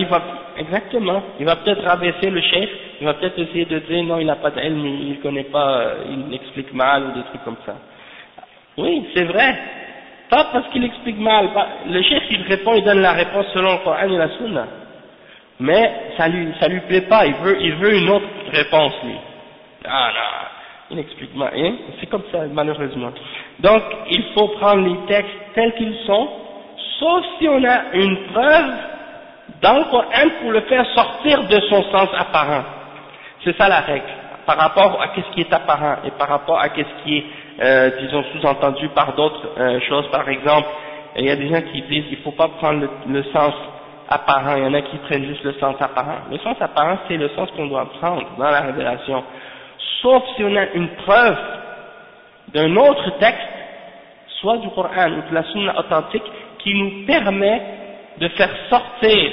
exactement, il va peut-être rabaisser le cheikh, il va peut-être essayer de dire non il n'a pas d'ilm, il connaît pas, il explique mal ou des trucs comme ça. Oui, c'est vrai. Pas parce qu'il explique mal. Le chef il répond, il donne la réponse selon le Coran et la Sunna. Mais ça lui plaît pas. Il veut une autre réponse lui. Ah non, il explique mal. Hein? C'est comme ça malheureusement. Donc il faut prendre les textes tels qu'ils sont, sauf si on a une preuve dans le Coran pour le faire sortir de son sens apparent. C'est ça la règle. Par rapport à ce qui est apparent et par rapport à ce qui est disons sous-entendu par d'autres choses. Par exemple, il y a des gens qui disent qu'il ne faut pas prendre le sens apparent, il y en a qui prennent juste le sens apparent. Le sens apparent, c'est le sens qu'on doit prendre dans la révélation, sauf si on a une preuve d'un autre texte, soit du Coran ou de la Sunna authentique, qui nous permet de faire sortir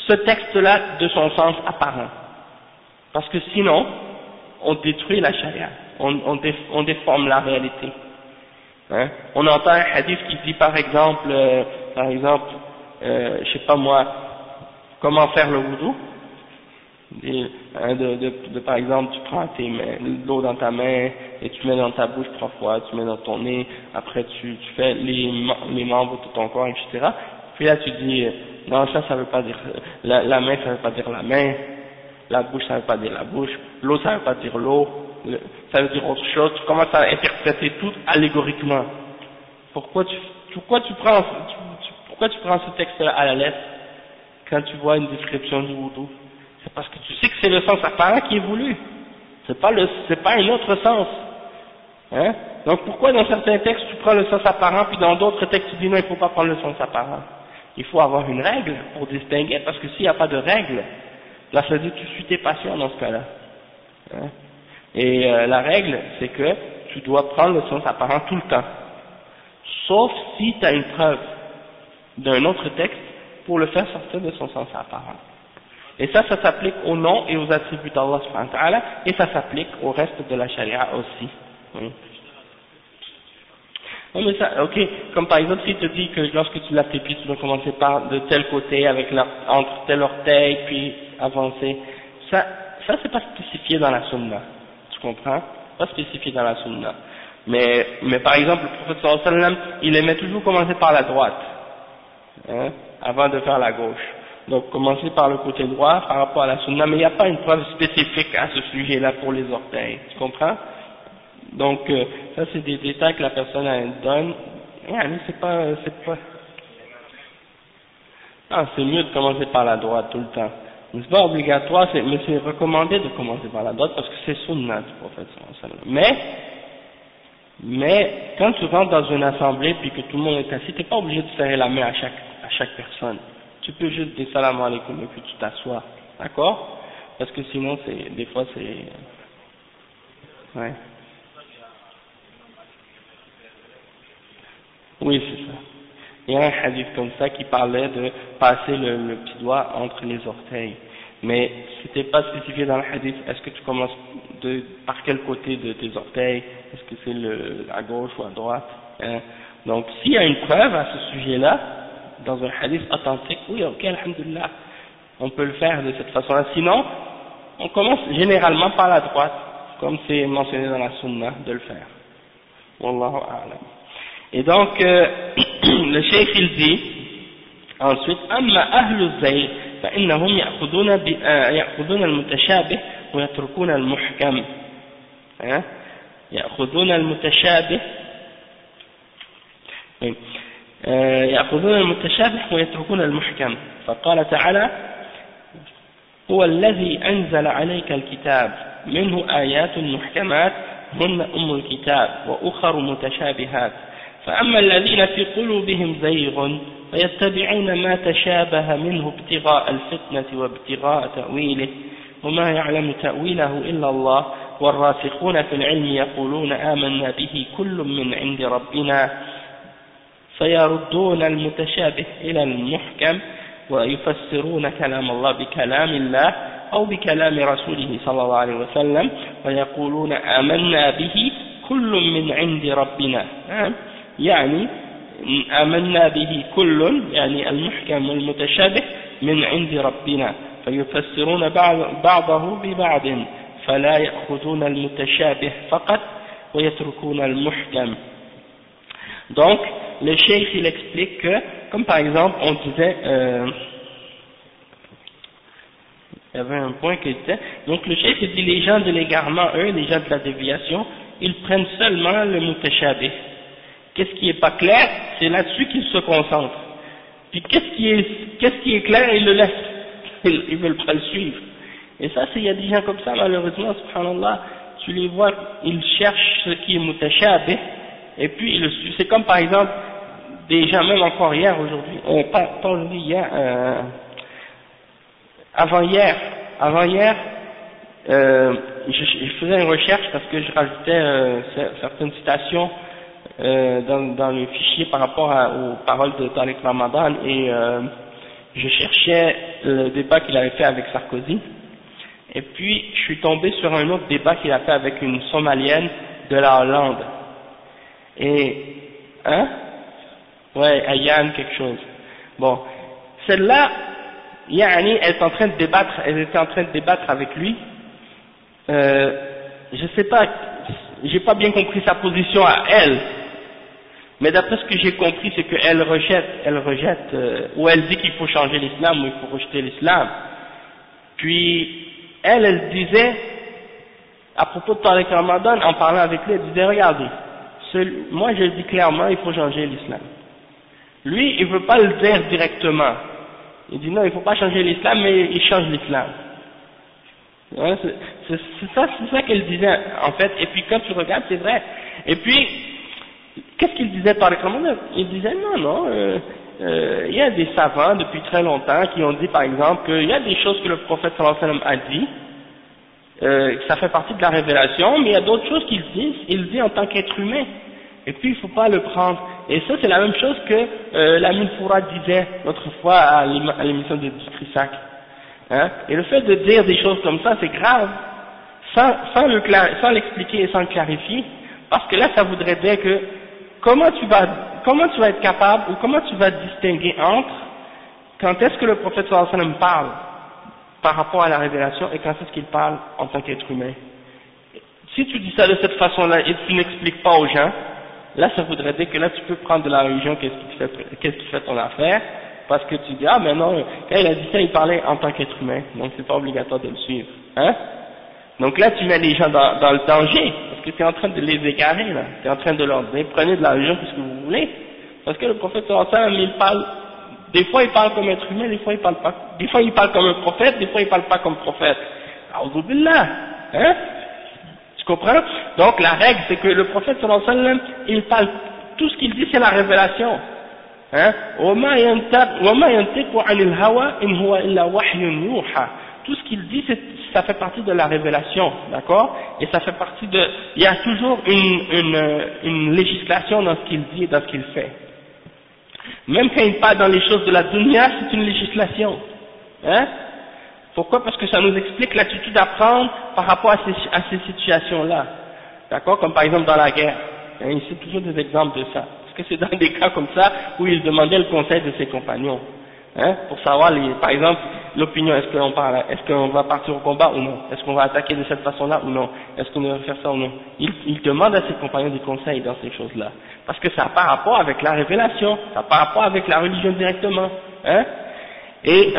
ce texte-là de son sens apparent. Parce que sinon, on détruit la charia. On déforme la réalité. Hein? On entend un hadith qui dit par exemple, je sais pas moi, comment faire le wudu. Par exemple, tu prends l'eau dans ta main et tu mets dans ta bouche 3 fois, tu mets dans ton nez, après tu fais les membres de ton corps, etc. Puis là tu dis, non ça veut pas dire, la main ça veut pas dire la main, la bouche ça veut pas dire la bouche, l'eau ça veut pas dire l'eau, ça veut dire autre chose, tu commences à interpréter tout allégoriquement. Pourquoi tu prends ce texte-là à la lettre quand tu vois une description du wudu? C'est parce que tu sais que c'est le sens apparent qui est voulu. C'est pas un autre sens. Hein? Donc pourquoi dans certains textes tu prends le sens apparent, puis dans d'autres textes tu dis non, il ne faut pas prendre le sens apparent? Il faut avoir une règle pour distinguer, parce que s'il n'y a pas de règle, là ça veut dire que tu suis tes passions dans ce cas-là. Hein. Et la règle, c'est que tu dois prendre le sens apparent tout le temps, sauf si tu as une preuve d'un autre texte pour le faire sortir de son sens apparent. Et ça s'applique au nom et aux attributs d'Allah subhanahu wa ta'ala, et ça s'applique au reste de la charia aussi. Oui. Non mais ça, ok, comme par exemple s'il te dit que lorsque tu laves tes pieds, tu dois commencer par de tel côté, avec entre tel orteil, puis avancer, ça c'est pas spécifié dans la sunna, tu comprends? Pas spécifié dans la sunna. Mais par exemple, le prophète sallallahu alayhi wa sallam, il aimait toujours commencer par la droite, hein, avant de faire la gauche. Donc commencer par le côté droit par rapport à la sunna, mais il n'y a pas une preuve spécifique à ce sujet-là pour les orteils, tu comprends? Donc ça c'est des détails que la personne donne. C'est pas c'est mieux de commencer par la droite tout le temps. C'est pas obligatoire, mais c'est recommandé de commencer par la droite parce que c'est sunna du prophète sallallahu alayhi wa sallam. Mais quand tu rentres dans une assemblée puis que tout le monde est assis, t'es pas obligé de serrer la main à chaque personne. Tu peux juste dire salam alaikum et puis tu t'assois, d'accord? Parce que sinon des fois ouais. Oui, c'est ça. Il y a un hadith comme ça qui parlait de passer le petit doigt entre les orteils. Mais c'était pas spécifié dans le hadith. Est-ce que tu commences par quel côté de tes orteils? Est-ce que c'est à gauche ou à droite? Hein? Donc, s'il y a une preuve à ce sujet-là, dans un hadith authentique, oui, ok, alhamdulillah, on peut le faire de cette façon-là. Sinon, on commence généralement par la droite, comme c'est mentionné dans la sunna de le faire. Wallahu a'lam. Et donc, le cheikh il dit ensuite, أما أهل الزيغ فإنهم يأخذون المتشابه ويتركون المحكم. يأخذون المتشابه يأخذون المتشابه ويتركون المحكم. فقال تعالى: هو الذي أنزل عليك الكتاب منه آيات محكمات هن أم الكتاب وأخر متشابهات فأما الذين في قلوبهم زيغ فيتبعون ما تشابه منه ابتغاء الفتنة وابتغاء تأويله وما يعلم تأويله إلا الله والراسخون في العلم يقولون آمنا به كل من عند ربنا فيردون المتشابه إلى المحكم ويفسرون كلام الله بكلام الله أو بكلام رسوله صلى الله عليه وسلم ويقولون آمنا به كل من عند ربنا يعني آمنا به كل يعني المحكم والمتشابه من عند ربنا فيفسرون بعضه ببعض فلا يأخذون المتشابه فقط ويتركون المحكم. Donc le cheikh il explique que, comme par exemple on disait il y avait un point qui était, donc le cheikh dit les gens de l'égarement, eux, les gens de la déviation, ils prennent seulement le mutashabih. Qu'est-ce qui est pas clair, c'est là-dessus qu'ils se concentrent. Puis qu'est-ce qui est clair, ils le laissent. Ils veulent pas le suivre. Et ça, il y a des gens comme ça, malheureusement, subhanallah, tu les vois, ils cherchent ce qui est mutashabih, et puis ils le suivent. C'est comme par exemple, des gens, même encore hier, aujourd'hui, pas aujourd'hui, hier, avant-hier, je faisais une recherche parce que je rajoutais certaines citations dans le fichier par rapport aux paroles de Tariq Ramadan et je cherchais le débat qu'il avait fait avec Sarkozy et puis je suis tombé sur un autre débat qu'il a fait avec une Somalienne de la Hollande et Ayane quelque chose. Bon, celle-là, Yani, elle était en train de débattre avec lui. Je sais pas, j'ai pas bien compris sa position à elle. Mais d'après ce que j'ai compris, c'est qu'elle rejette, ou elle dit qu'il faut changer l'islam, ou il faut rejeter l'islam. Puis, elle disait, à propos de Tariq Ramadan, en parlant avec lui, elle disait, regardez, moi je dis clairement, il faut changer l'islam. Lui, il veut pas le dire directement. Il dit non, il faut pas changer l'islam, mais il change l'islam. Ouais, c'est ça qu'elle disait, en fait. Et puis quand tu regardes, c'est vrai. Et puis, qu'est-ce qu'il disait par les commandants? Il disait non, il y a des savants depuis très longtemps qui ont dit par exemple qu'il y a des choses que le prophète sallallahu alayhi wa sallam a dit ça fait partie de la révélation, mais il y a d'autres choses qu'il dit, il dit en tant qu'être humain, et puis il ne faut pas le prendre. Et ça c'est la même chose que l'Amin Fourad disait l'autre fois à l'émission de Trissac. Hein? Et le fait de dire des choses comme ça, c'est grave, sans l'expliquer et sans le clarifier, parce que là ça voudrait dire que comment tu vas être capable, ou comment tu vas distinguer entre quand est-ce que le prophète sallallahu alayhi wa sallam parle par rapport à la révélation et quand est-ce qu'il parle en tant qu'être humain. Si tu dis ça de cette façon-là et tu n'expliques pas aux gens, là ça voudrait dire que là tu peux prendre de la religion, qu'est-ce qui fait ton affaire, parce que tu dis ah mais non, quand il a dit ça il parlait en tant qu'être humain, donc c'est pas obligatoire de le suivre, hein. Donc là tu mets les gens dans le danger, parce que tu es en train de les égarer là, tu es en train de leur dire prenez de la religion puisque vous voulez, parce que le prophète sallallahu alayhi wa sallam il parle, des fois il parle comme être humain, des fois il parle pas, des fois il parle comme un prophète, des fois il parle pas comme prophète. A'udhu billah, hein? Tu comprends? Donc la règle c'est que le prophète sallallahu alayhi wa sallam, il parle, tout ce qu'il dit c'est la révélation. Hein? وَمَا يَنْتِقُ عَنِ الْهَوَى إِنْ هُوَ إِلَّا وَحْيٌ يُوحَى. Tout ce qu'il dit, ça fait partie de la révélation, d'accord? Et ça fait partie de, il y a toujours une législation dans ce qu'il dit et dans ce qu'il fait. Même quand il parle dans les choses de la dunya, c'est une législation. Hein? Pourquoi? Parce que ça nous explique l'attitude à prendre par rapport à ces situations-là. D'accord? Comme par exemple dans la guerre. Hein, il cite toujours des exemples de ça. Parce que c'est dans des cas comme ça où il demandait le conseil de ses compagnons. Hein? Pour savoir, par exemple, l'opinion, est-ce qu'on va partir au combat ou non? Est-ce qu'on va attaquer de cette façon-là ou non? Est-ce qu'on va faire ça ou non? Il demande à ses compagnons des conseils dans ces choses-là. Parce que ça n'a pas rapport avec la révélation, ça n'a pas rapport avec la religion directement. Hein? Et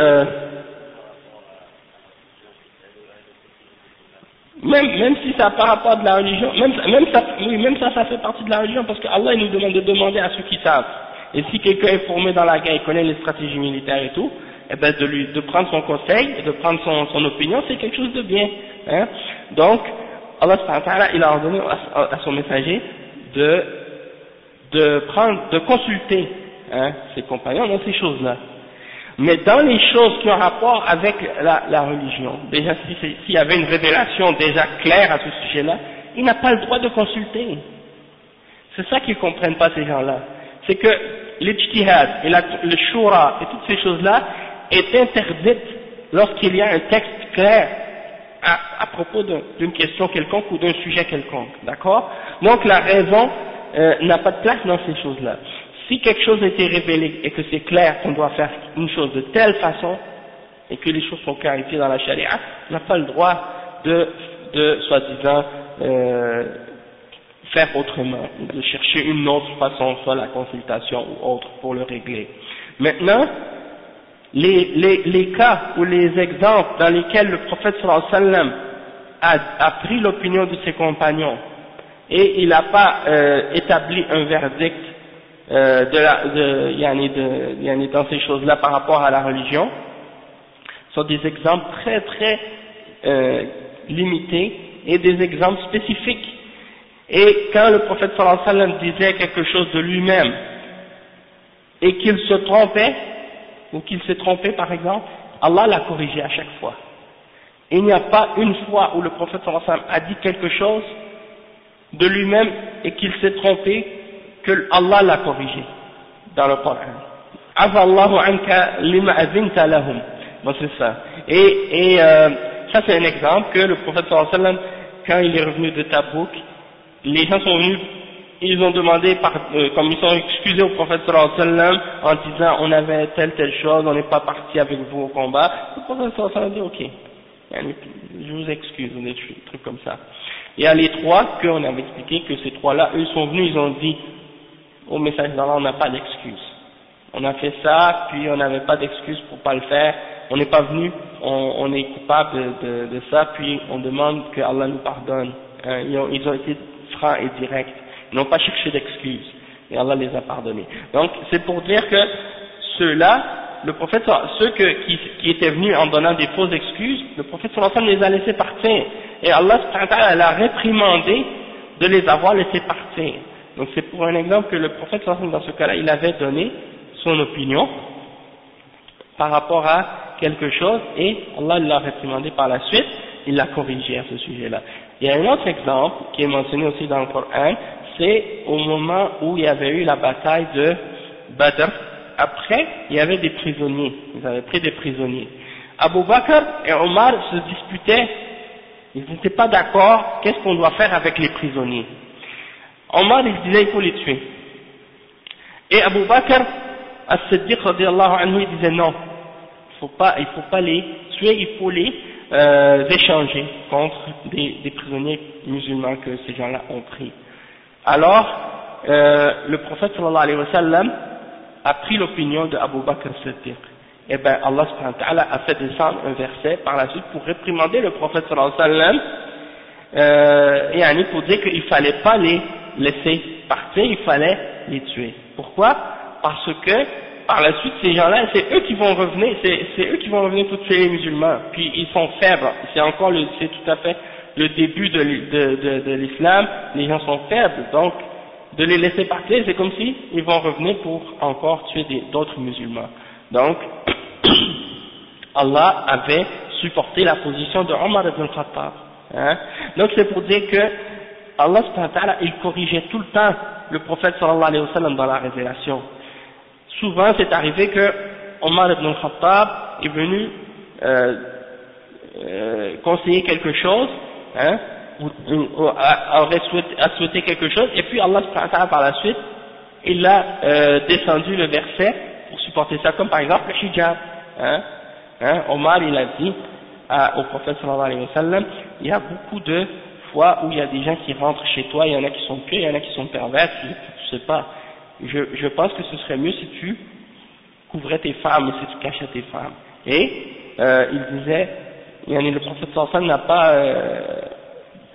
même si ça n'a pas rapport de la religion, même ça fait partie de la religion, parce que Allah nous demande de demander à ceux qui savent. Et si quelqu'un est formé dans la guerre, il connaît les stratégies militaires et tout, eh ben de prendre son conseil et de prendre son opinion, c'est quelque chose de bien. Hein? Donc, Allah subhanahu wa ta'ala, il a ordonné à son messager de consulter ses compagnons dans ces choses-là. Mais dans les choses qui ont rapport avec la religion, déjà s'il y avait une révélation déjà claire à ce sujet-là, il n'a pas le droit de consulter. C'est ça qu'ils ne comprennent pas ces gens-là. C'est que l'ijtihad et le shura et toutes ces choses-là est interdite lorsqu'il y a un texte clair à propos d'une question quelconque ou d'un sujet quelconque, d'accord? Donc la raison n'a pas de place dans ces choses-là. Si quelque chose a été révélé et que c'est clair qu'on doit faire une chose de telle façon et que les choses sont clarifiées dans la charia, on n'a pas le droit de soi-disant faire autrement, de chercher une autre façon, soit la consultation ou autre, pour le régler. Maintenant, les cas ou les exemples dans lesquels le prophète sallallahu alayhi wa sallam a pris l'opinion de ses compagnons et il n'a pas établi un verdict dans ces choses-là par rapport à la religion, sont des exemples très très limités et des exemples spécifiques. Et quand le prophète sallallahu alayhi wa sallam disait quelque chose de lui-même et qu'il se trompait, ou qu'il s'est trompé par exemple, Allah l'a corrigé à chaque fois. Il n'y a pas une fois où le prophète sallallahu alayhi wa sallam a dit quelque chose de lui-même et qu'il s'est trompé, que Allah l'a corrigé dans le Coran. Azallahu anka lima azinta lahum. Bon, c'est ça. Et ça c'est un exemple que le prophète sallallahu alayhi wa sallam, quand il est revenu de Tabouk, les gens sont venus, ils ont demandé, comme ils sont excusés au prophète sallallahu alayhi wa sallam en disant on avait telle chose, on n'est pas parti avec vous au combat. Le prophète sallallahu alayhi wa sallam a dit ok, je vous excuse, des trucs comme ça. Il y a les trois qu'on avait expliqué que ces trois-là, eux sont venus, ils ont dit au message d'Allah on n'a pas d'excuse. On a fait ça, puis on n'avait pas d'excuse pour pas le faire. On n'est pas venu, on est coupable de ça, puis on demande que Allah nous pardonne. Ils ont été francs et directs. Ils n'ont pas cherché d'excuses. Et Allah les a pardonnés. Donc, c'est pour dire que ceux-là, le prophète, qui étaient venus en donnant des fausses excuses, le prophète sallallahu alayhi wa sallam les a laissés partir. Et Allah subhanahu wa ta'ala l'a réprimandé de les avoir laissés partir. Donc, c'est pour un exemple que le prophète sallallahu alayhi wa sallam, dans ce cas-là, il avait donné son opinion par rapport à quelque chose et Allah l'a réprimandé par la suite. il l'a corrigé à ce sujet-là. Il y a un autre exemple qui est mentionné aussi dans le Coran, c'est au moment où il y avait eu la bataille de Badr. Après, il y avait des prisonniers, ils avaient pris des prisonniers. Abu Bakr et Omar se disputaient, ils n'étaient pas d'accord, qu'est-ce qu'on doit faire avec les prisonniers. Omar, il disait, il faut les tuer. Et Abu Bakr, as-Siddiq radiyallahu anhu, il disait non, il faut pas les tuer, il faut les échanger contre des prisonniers musulmans que ces gens-là ont pris. Alors, le prophète sallallahu alayhi wa sallam a pris l'opinion de Abu Bakr as-Siddiq. Et bien Allah subhanahu wa ta'ala a fait descendre un verset par la suite pour réprimander le prophète sallallahu alayhi wa sallam, et pour dire qu'il ne fallait pas les laisser partir, il fallait les tuer. Pourquoi? Parce que par la suite ces gens-là, c'est eux qui vont revenir, c'est eux qui vont revenir pour tuer les musulmans. Puis ils sont faibles, c'est tout à fait le début de l'islam, les gens sont faibles, donc de les laisser partir, c'est comme si ils vont revenir pour encore tuer d'autres musulmans. Donc Allah avait supporté la position de Omar ibn Khattab. Donc c'est pour dire que Allah subhanahu wa ta'ala, il corrigeait tout le temps le prophète sallallahu alayhi wa sallam dans la révélation. Souvent c'est arrivé que Omar ibn Khattab est venu conseiller quelque chose, a souhaité quelque chose, et puis Allah subhanahu wa ta'ala par la suite, il a descendu le verset pour supporter ça, comme par exemple le hijab. Omar il a dit au prophète sallallahu alayhi wa sallam, il y a beaucoup de fois où il y a des gens qui rentrent chez toi, il y en a qui sont pieux, il y en a qui sont pervers, tu sais pas. Je pense que ce serait mieux si tu couvrais tes femmes, si tu cachais tes femmes. Et il disait, le prophète sallallahu alayhi wa sallam n'a pas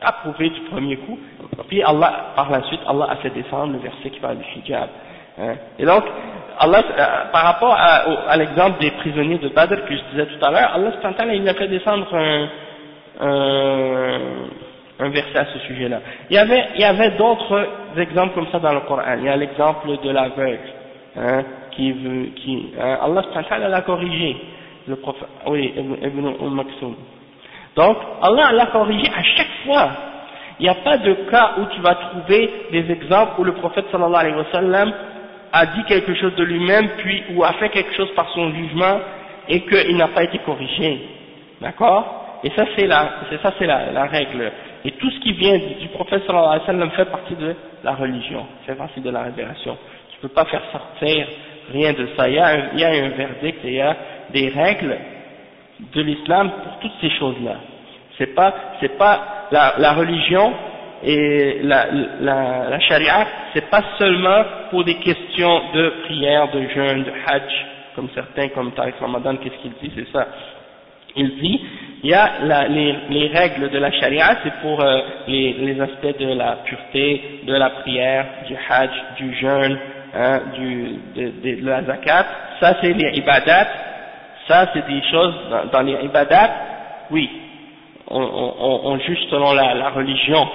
approuvé du premier coup. Puis Allah, par la suite, Allah a fait descendre le verset qui parle du hijab. Et donc, Allah, par rapport à l'exemple des prisonniers de Badr que je disais tout à l'heure, Allah subhanahu wa ta'ala, il a fait descendre un verset à ce sujet-là. Il y avait d'autres exemples comme ça dans le Coran. Il y a l'exemple de l'aveugle, Allah subhanahu wa ta'ala l'a corrigé, le prophète, oui, Ibn Maktoum. Donc, Allah l'a corrigé à chaque fois. Il n'y a pas de cas où tu vas trouver des exemples où le prophète sallallahu alayhi wa sallam a dit quelque chose de lui-même, puis ou a fait quelque chose par son jugement et qu'il n'a pas été corrigé. D'accord? Et ça c'est la règle. Et tout ce qui vient du prophète sallallahu alayhi wa sallam fait partie de la religion, fait partie de la révélation. Tu ne peux pas faire sortir rien de ça. Il y a un verdict, il y a des règles de l'islam pour toutes ces choses-là. C'est pas la religion et la charia, c'est pas seulement pour des questions de prière, de jeûne, de hajj, comme certains, comme Tariq Ramadan, qu'est-ce qu'il dit, c'est ça. Il dit, il y a les règles de la charia, c'est pour les aspects de la pureté, de la prière, du hajj, du jeûne, de la zakat. Ça c'est les ibadat, ça c'est des choses dans les ibadat, oui, on juge selon la religion,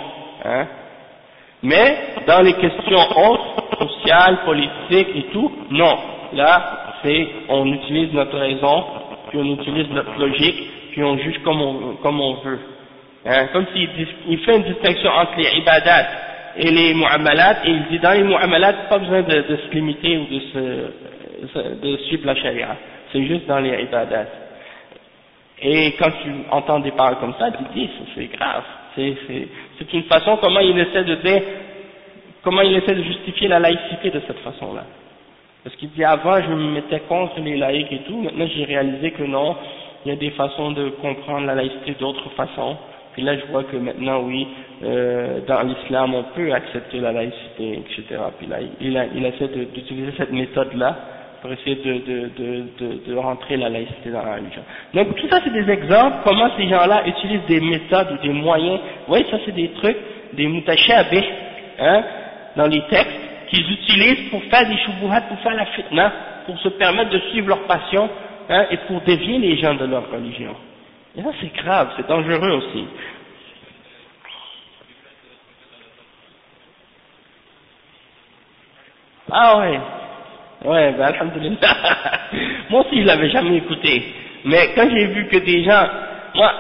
mais dans les questions autres, sociales, politiques et tout, non. Là, on utilise notre raison, puis on utilise notre logique, puis on juge comme on veut. Comme il fait une distinction entre les ibadat et les mu'amalat, et il dit dans les mu'amalat, pas besoin de se limiter ou de suivre la charia. C'est juste dans les ibadat. Et quand tu entends des paroles comme ça, tu te dis, c'est grave. C'est une façon comment il essaie de justifier la laïcité de cette façon-là. Parce qu'il dit avant, je me mettais contre les laïcs et tout, maintenant j'ai réalisé que non, il y a des façons de comprendre la laïcité d'autres façons. Puis là, je vois que maintenant, oui, dans l'islam, on peut accepter la laïcité, etc. Puis là, il essaie d'utiliser cette méthode-là pour essayer de rentrer la laïcité dans la religion. Donc tout ça c'est des exemples, comment ces gens-là utilisent des méthodes ou des moyens. Vous voyez, ça c'est des trucs, des mutashabih, dans les textes, qu'ils utilisent pour faire des shubuhat, pour faire la fitna, pour se permettre de suivre leur passion, et pour dévier les gens de leur religion. Et ça c'est grave, c'est dangereux aussi. Ah ouais. Ouais, ben alhamdoulilah. Moi aussi je l'avais jamais écouté. Mais quand j'ai vu que des gens, moi,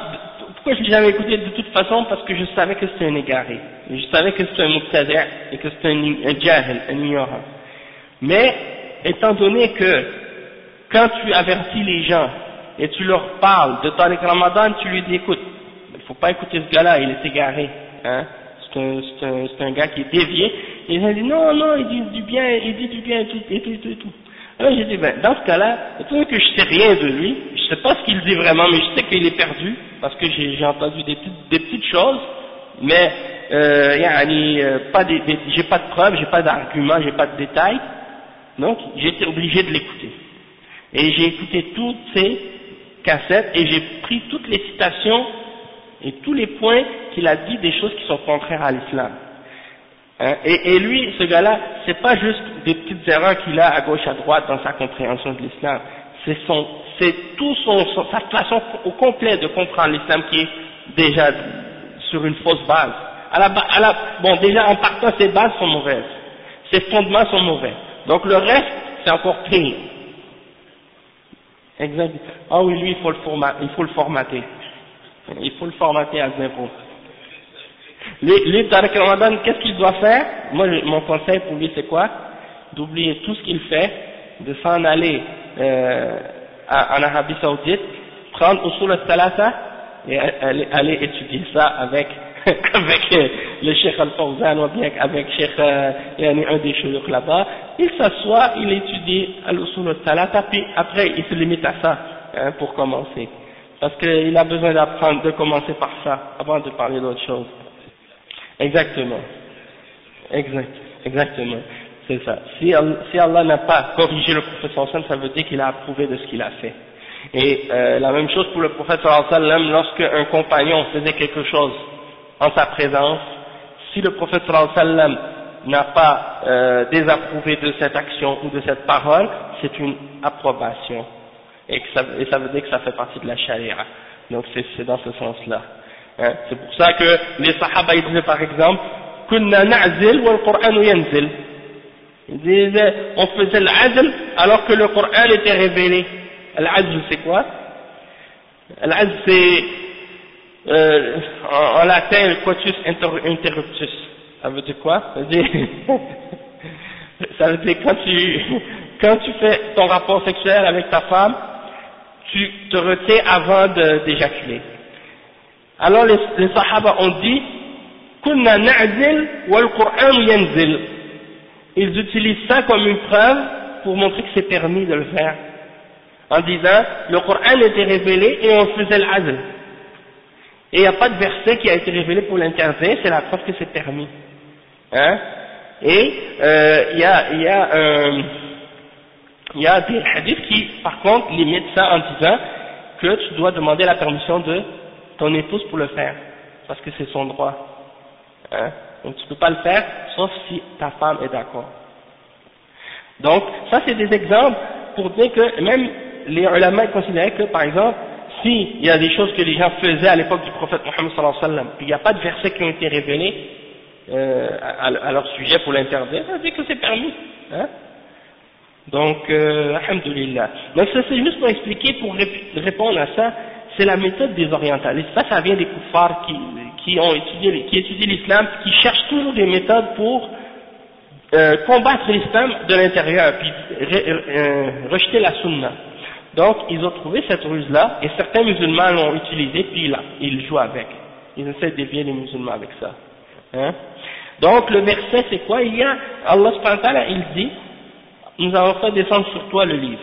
Pourquoi je l'ai jamais écouté? De toute façon, parce que je savais que c'était un égaré. Je savais que c'était un mubtadi' et que c'était un jahil, un ignorant. Mais, étant donné que, quand tu avertis les gens, et tu leur parles de Tariq Ramadan, tu lui dis, écoute, il faut pas écouter ce gars-là, il est égaré, hein. C'est un gars qui est dévié. Et il a dit, non, il dit du bien, et tout. Alors j'ai dit, ben, dans ce cas-là, étant donné que je sais rien de lui, je sais pas ce qu'il dit vraiment, mais je sais qu'il est perdu, parce que j'ai entendu des petites choses, mais, j'ai pas de preuves, j'ai pas d'arguments, j'ai pas de détails, donc j'étais obligé de l'écouter. Et j'ai écouté toutes ces cassettes, et j'ai pris toutes les citations, et tous les points qu'il a dit des choses qui sont contraires à l'islam. Hein? Et lui, ce gars-là, c'est pas juste des petites erreurs qu'il a à gauche à droite dans sa compréhension de l'islam. C'est tout sa façon au complet de comprendre l'islam qui est déjà sur une fausse base. Bon, déjà en partant, ses bases sont mauvaises. Ses fondements sont mauvais. Donc le reste, c'est encore pire. Exact. Ah oui, lui, il faut le formater. Il faut le formater à zéro. Lui, Tariq Ramadan, qu'est-ce qu'il doit faire? Moi, mon conseil pour lui, c'est quoi? D'oublier tout ce qu'il fait, de s'en aller en Arabie Saoudite, prendre Usul al-Thalatha et aller étudier ça avec le Cheikh Al-Fawzan ou bien avec Cheikh un des chouyouk là-bas. Il s'assoit, il étudie Usul al-Thalatha, puis après il se limite à ça, hein, pour commencer. Parce qu'il a besoin d'apprendre, de commencer par ça, avant de parler d'autre chose. Exactement. Exactement. C'est ça. Si Allah n'a pas corrigé le prophète sallallahu alayhi wa sallam, ça veut dire qu'il a approuvé de ce qu'il a fait. Et la même chose pour le prophète sallallahu alayhi wa sallam, lorsque un compagnon faisait quelque chose en sa présence, si le prophète sallallahu alayhi wa sallam n'a pas désapprouvé de cette action ou de cette parole, c'est une approbation. Et ça veut dire que ça fait partie de la charia. Donc c'est dans ce sens-là. Hein? C'est pour ça que les sahaba ils disaient par exemple, kunna na'zil wal Qur'an yanzil. Ils disaient, on faisait l'azl alors que le Coran était révélé. L'azl c'est quoi? L'azl c'est en latin le quotius interruptus. Ça veut dire quoi? Ça veut dire quand tu fais ton rapport sexuel avec ta femme, tu te retiens avant d'éjaculer. Alors les sahaba ont dit, kunna na'zil wal Qur'an yanzil. Ils utilisent ça comme une preuve pour montrer que c'est permis de le faire. En disant, le Coran était révélé et on faisait l'azl. Et il n'y a pas de verset qui a été révélé pour l'interdire, c'est la preuve que c'est permis. Hein? Et il y a des hadiths qui, par contre, limitent ça en disant que tu dois demander la permission de ton épouse pour le faire, parce que c'est son droit. Hein? Donc tu ne peux pas le faire, sauf si ta femme est d'accord. Donc, ça c'est des exemples pour dire que même les ulama considéraient que, par exemple, s'il y a des choses que les gens faisaient à l'époque du prophète Mohammed sallallahu alayhi wa sallam, puis il n'y a pas de versets qui ont été révélés à leur sujet pour l'interdire, ça veut dire que c'est permis. Hein? Donc, alhamdulillah. Donc ça c'est juste pour expliquer, pour répondre à ça, c'est la méthode des orientalistes. Ça vient des kuffars qui étudient l'islam, qui cherchent toujours des méthodes pour combattre l'islam de l'intérieur, puis rejeter la sunna. Donc ils ont trouvé cette ruse-là, et certains musulmans l'ont utilisée, puis là, ils jouent avec. Ils essaient de dévier les musulmans avec ça. Hein? Donc le verset c'est quoi? Il y a, Allah subhanahu wa ta'ala, il dit, nous avons fait descendre sur toi le livre.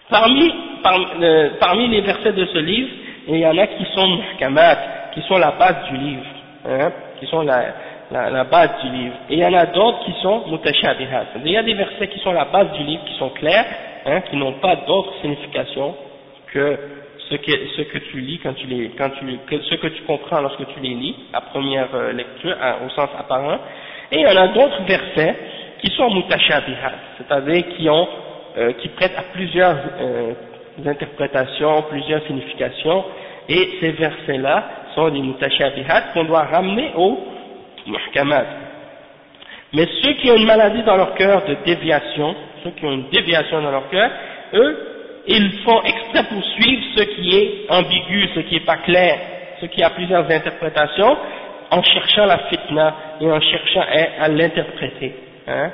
Parmi les versets de ce livre, il y en a qui sont muhkamat, qui sont la base du livre, hein, qui sont la base du livre. Et il y en a d'autres qui sont mutashabihat. Il y a des versets qui sont la base du livre, qui sont clairs, hein, qui n'ont pas d'autre signification que ce que tu lis ce que tu comprends lorsque tu les lis, à première lecture, au sens apparent. Et il y en a d'autres versets qui sont mutashabihat, c'est-à-dire qui prêtent à plusieurs interprétations, plusieurs significations, et ces versets-là sont des mutashabihat qu'on doit ramener au muhkamat. Mais ceux qui ont une maladie dans leur cœur de déviation, ceux qui ont une déviation dans leur cœur, eux, ils font exprès pour suivre ce qui est ambigu, ce qui n'est pas clair, ce qui a plusieurs interprétations, en cherchant la fitna et en cherchant à l'interpréter. Hein.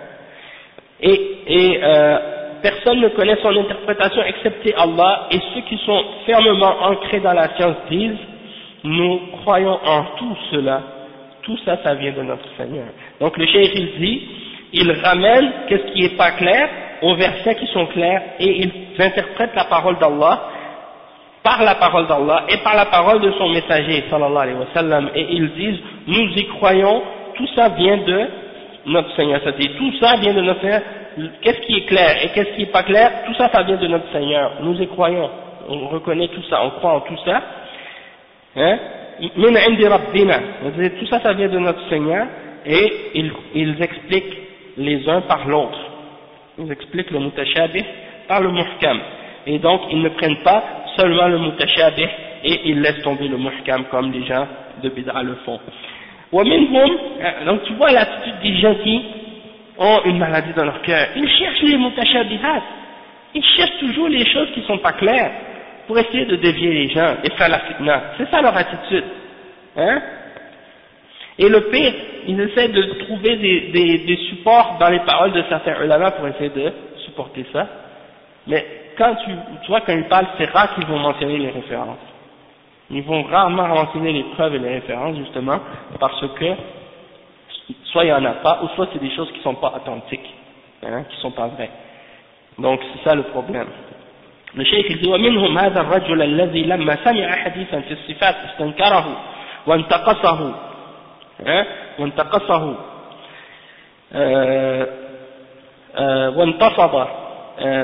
Personne ne connaît son interprétation excepté Allah, et ceux qui sont fermement ancrés dans la science disent, nous croyons en tout cela, tout ça, ça vient de notre Seigneur. Donc le cheikh il dit, il ramène qu'est-ce qui n'est pas clair aux versets qui sont clairs, et ils interprètent la parole d'Allah par la parole d'Allah et par la parole de son messager sallallahu alayhi wa sallam, et ils disent, nous y croyons, tout ça vient de notre Seigneur, c'est-à-dire tout ça vient de notre Seigneur. Qu'est-ce qui est clair et qu'est-ce qui n'est pas clair, tout ça, ça vient de notre Seigneur, nous y croyons, on reconnaît tout ça, on croit en tout ça, hein, min indi rabbina, tout ça, ça vient de notre Seigneur, et ils expliquent les uns par l'autre, ils expliquent le mutashabih par le muhkam, et donc ils ne prennent pas seulement le mutashabih et ils laissent tomber le muhkam comme les gens de bid'a le font. Donc tu vois l'attitude des gens qui ont une maladie dans leur cœur, ils cherchent les mutashabihat, ils cherchent toujours les choses qui ne sont pas claires pour essayer de dévier les gens et faire la fitna, c'est ça leur attitude, hein. Et le pire, ils essaient de trouver des supports dans les paroles de certains ulama pour essayer de supporter ça, mais quand tu vois quand ils parlent, c'est rare qu'ils vont mentionner les références, ils vont rarement mentionner les preuves et les références justement parce que soit il n'y en a pas, ou soit c'est des choses qui ne sont pas authentiques, hein, qui ne sont pas vraies. Donc c'est ça le problème. Le cheikh il dit ومنهم هذا الرجل الذي لما سمع حديثا في الصفات استنكره وانتقصه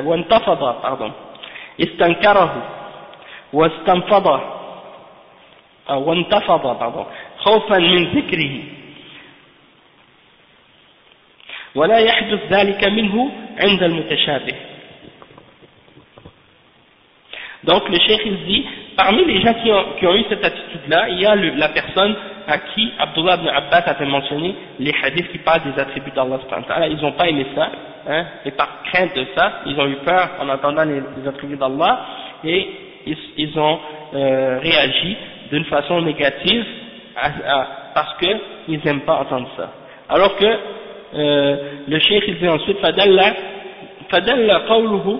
وانتفض استنكره واستنفض وانتفض خوفا من ذكره ولا يحدث ذلك منه عند المتشابه. Donc le cheikh il dit, parmi les gens qui ont eu cette attitude-là, il y a la personne à qui Abdullah ibn Abbas a mentionné les hadiths qui parlent des attributs d'Allah subhanahu wa ta'ala. Ils n'ont pas aimé ça, hein, et par crainte de ça, ils ont eu peur en entendant les attributs d'Allah, et ils ont réagi d'une façon négative parce qu'ils n'aiment pas entendre ça. Alors que le cheikh il dit ensuite فدل قوله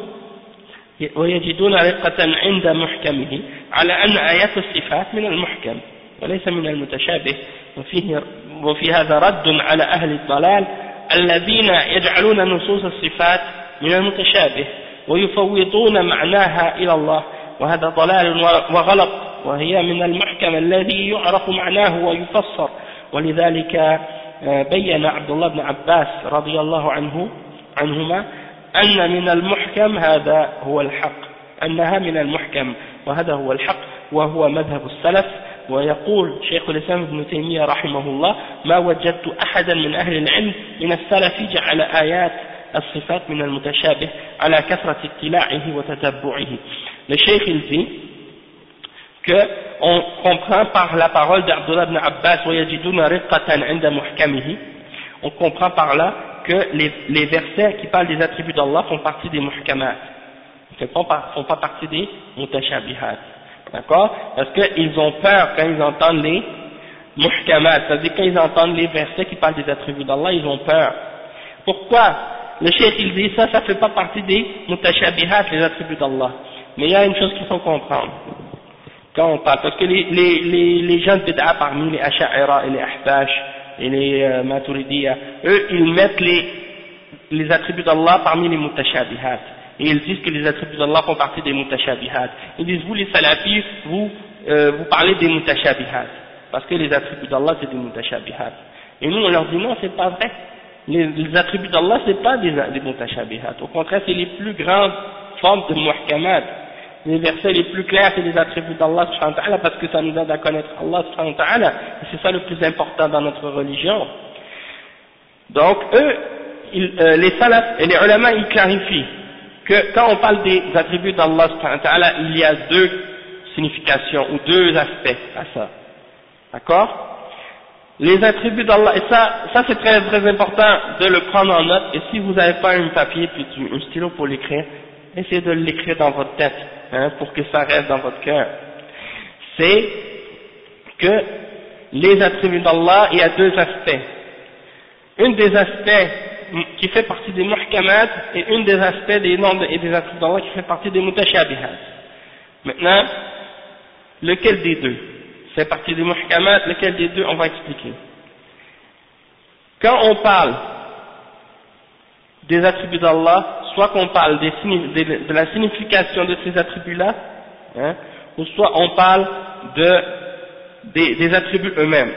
ويجدون رقة عند محكمه على أن آيات الصفات من المحكم وليس من المتشابه وفي هذا رد على أهل الضلال الذين يجعلون نصوص الصفات من المتشابه ويفوضون معناها إلى الله وهذا ضلال وغلط وهي من المحكم الذي يعرف معناه ويفسر ولذلك بين عبد الله بن عباس رضي الله عنهما أن من المحكم هذا هو الحق أنها من المحكم وهذا هو الحق وهو مذهب السلف. ويقول شيخ الإسلام ابن تيمية رحمه الله ما وجدت أحدا من أهل العلم من السلف جعل آيات الصفات من المتشابه على كثرة اطلاعه وتتبعه. Le cheikh il dit qu'on comprend par la parole d'Abdullah ibn Abbas وَيَجِدُونَ رِقَّةً عِنْدَ مُحْكَمِهِ, on comprend par là que les versets qui parlent des attributs d'Allah font partie des muhkamat, ne font pas partie des mutashabihat, d'accord, parce qu'ils ont peur quand ils entendent les muhkamat, c'est-à-dire quand ils entendent les versets qui parlent des attributs d'Allah, ils ont peur. Pourquoi? Le cheikh il dit ça fait pas partie des mutashabihat, les attributs d'Allah, mais il y a une chose qu'il faut comprendre quand on parle, parce que les gens de bid'a parmi les asha'ira et les ahbash et les maturidiyya, eux ils mettent les attributs d'Allah parmi les mutashabihat, et ils disent que les attributs d'Allah font partie des mutashabihat. Ils disent vous les salafis, vous parlez des mutashabihat, parce que les attributs d'Allah c'est des mutashabihat, et nous on leur dit non, c'est pas vrai, les attributs d'Allah c'est pas des mutashabihat, au contraire c'est les plus grandes formes de muhkamat. Les versets les plus clairs c'est les attributs d'Allah subhanahu wa ta'ala, parce que ça nous aide à connaître Allah subhanahu wa ta'ala, et c'est ça le plus important dans notre religion. Donc eux, les salafs et les ulama ils clarifient que quand on parle des attributs d'Allah subhanahu wa ta'ala, il y a deux significations ou deux aspects à ça, d'accord? Les attributs d'Allah, et ça c'est très très important de le prendre en note, et si vous n'avez pas un papier puis un stylo pour l'écrire, essayez de l'écrire dans votre tête, hein, pour que ça reste dans votre cœur. C'est que les attributs d'Allah, il y a deux aspects. Un des aspects qui fait partie des muhkamat et un des aspects des noms et des attributs d'Allah qui fait partie des mutashabihat. Maintenant, lequel des deux fait partie des muhkamat, lequel des deux on va expliquer. Quand on parle des attributs d'Allah, soit qu'on parle de la signification de ces attributs-là, hein, ou soit on parle des attributs eux-mêmes.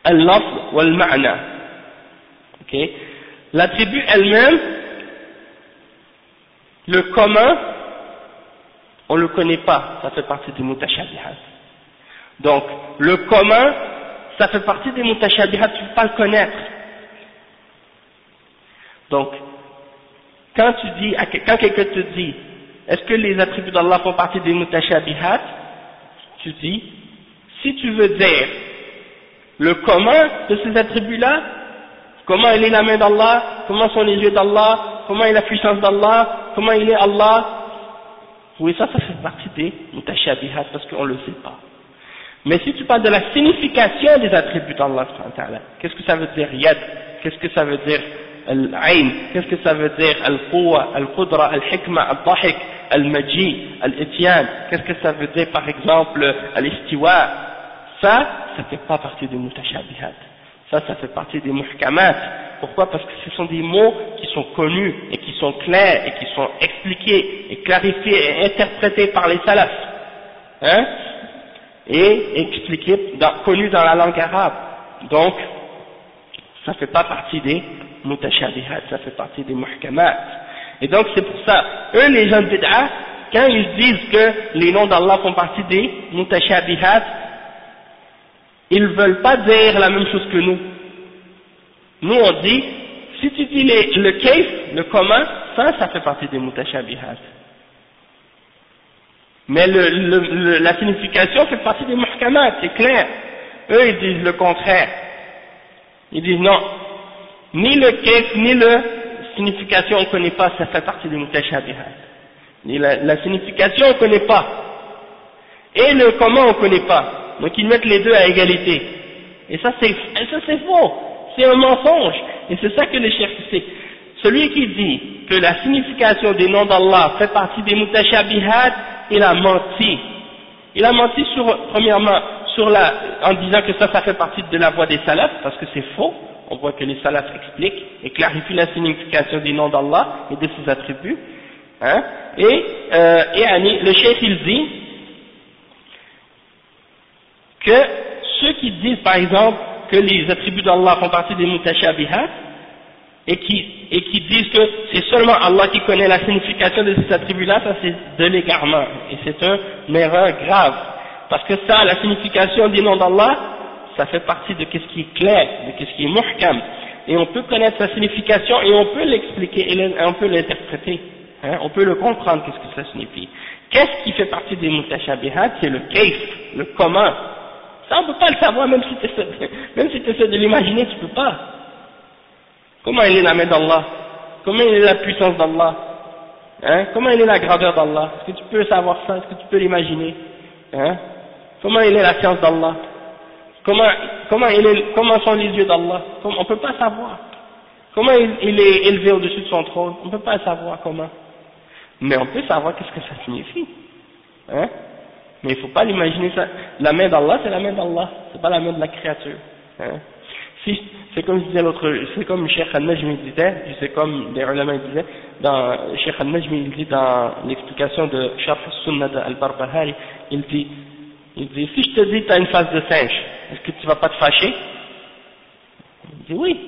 Al-lafz wal-ma'na. Okay. L'attribut elle-même, le commun, on ne le connaît pas, ça fait partie des mutashabihat. Donc, le commun, ça fait partie des mutashabihat, tu ne peux pas le connaître. Donc, quand quelqu'un te dit, est-ce que les attributs d'Allah font partie des mutashabihat, tu dis, si tu veux dire le commun de ces attributs-là, comment il est la main d'Allah, comment sont les yeux d'Allah, comment est la puissance d'Allah, comment il est Allah, oui, ça fait partie des mutashabihat parce qu'on ne le sait pas. Mais si tu parles de la signification des attributs d'Allah, qu'est-ce que ça veut dire yad, qu'est-ce que ça veut dire al-ayn, qu'est-ce que ça veut dire al-quwa, al-qudra, al-hikma, al-dahik, al-maji, al-ityan, qu'est-ce que ça veut dire par exemple al-istiwa, ça fait pas partie des mutashabihat, ça fait partie des muhkamat. Pourquoi? Parce que ce sont des mots qui sont connus et qui sont clairs et qui sont expliqués et clarifiés et interprétés par les salafs, hein, et expliqués, connus dans la langue arabe. Donc, ça fait pas partie des mutashabihat, ça fait partie des muhkamat. Et donc c'est pour ça, eux les gens de bid'ah, quand ils disent que les noms d'Allah font partie des mutashabihat, ils veulent pas dire la même chose que nous. Nous on dit, si tu dis le kayf, le commun, ça fait partie des mutashabihat. Mais la signification fait partie des muhkamat, c'est clair. Eux ils disent le contraire. Ils disent non, ni le kayf, ni la signification on ne connaît pas, ça fait partie des mutashabihat. Ni la signification on ne connaît pas. Et le comment on ne connaît pas. Donc ils mettent les deux à égalité. Et ça c'est faux. C'est un mensonge. Et c'est ça que les chefs c'est. Celui qui dit que la signification des noms d'Allah fait partie des mutashabihat, il a menti. Il a menti premièrement, en disant que ça fait partie de la voie des salafs, parce que c'est faux. On voit que les salafs expliquent et clarifient la signification des noms d'Allah et de ses attributs. Hein? Et le cheikh il dit que ceux qui disent par exemple que les attributs d'Allah font partie des mutashabihat et qui disent que c'est seulement Allah qui connaît la signification de ces attributs-là, ça c'est de l'égarement et c'est une erreur grave parce que ça, la signification des noms d'Allah, ça fait partie de ce qui est clair, de ce qui est muhkam et on peut connaître sa signification et on peut l'expliquer et on peut l'interpréter, hein, on peut le comprendre qu'est-ce que ça signifie. Qu'est-ce qui fait partie des mutashabihat? C'est le kayf, le comment. Ça on ne peut pas le savoir même si tu essaies de l'imaginer, tu ne peux pas. Comment il est la main d'Allah? Comment il est la puissance d'Allah? Hein? Comment il est la grandeur d'Allah? Est-ce que tu peux savoir ça? Est-ce que tu peux l'imaginer? Hein? Comment il est la science d'Allah? Comment sont les yeux d'Allah? On ne peut pas savoir. Comment il est élevé au-dessus de son trône? On ne peut pas savoir comment. Mais on peut savoir qu'est-ce que ça signifie. Hein? Mais il ne faut pas l'imaginer ça. La main d'Allah, c'est la main d'Allah. C'est pas la main de la créature. Hein? C'est comme je disais c'est comme Cheikh Al-Najmi disait, c'est comme les ulama disaient, Cheikh Al-Najmi il dit dans l'explication de Sharh al-Sunnah al-Barbahari, il dit, si je te dis tu as une face de singe, est-ce que tu vas pas te fâcher? Il dit oui.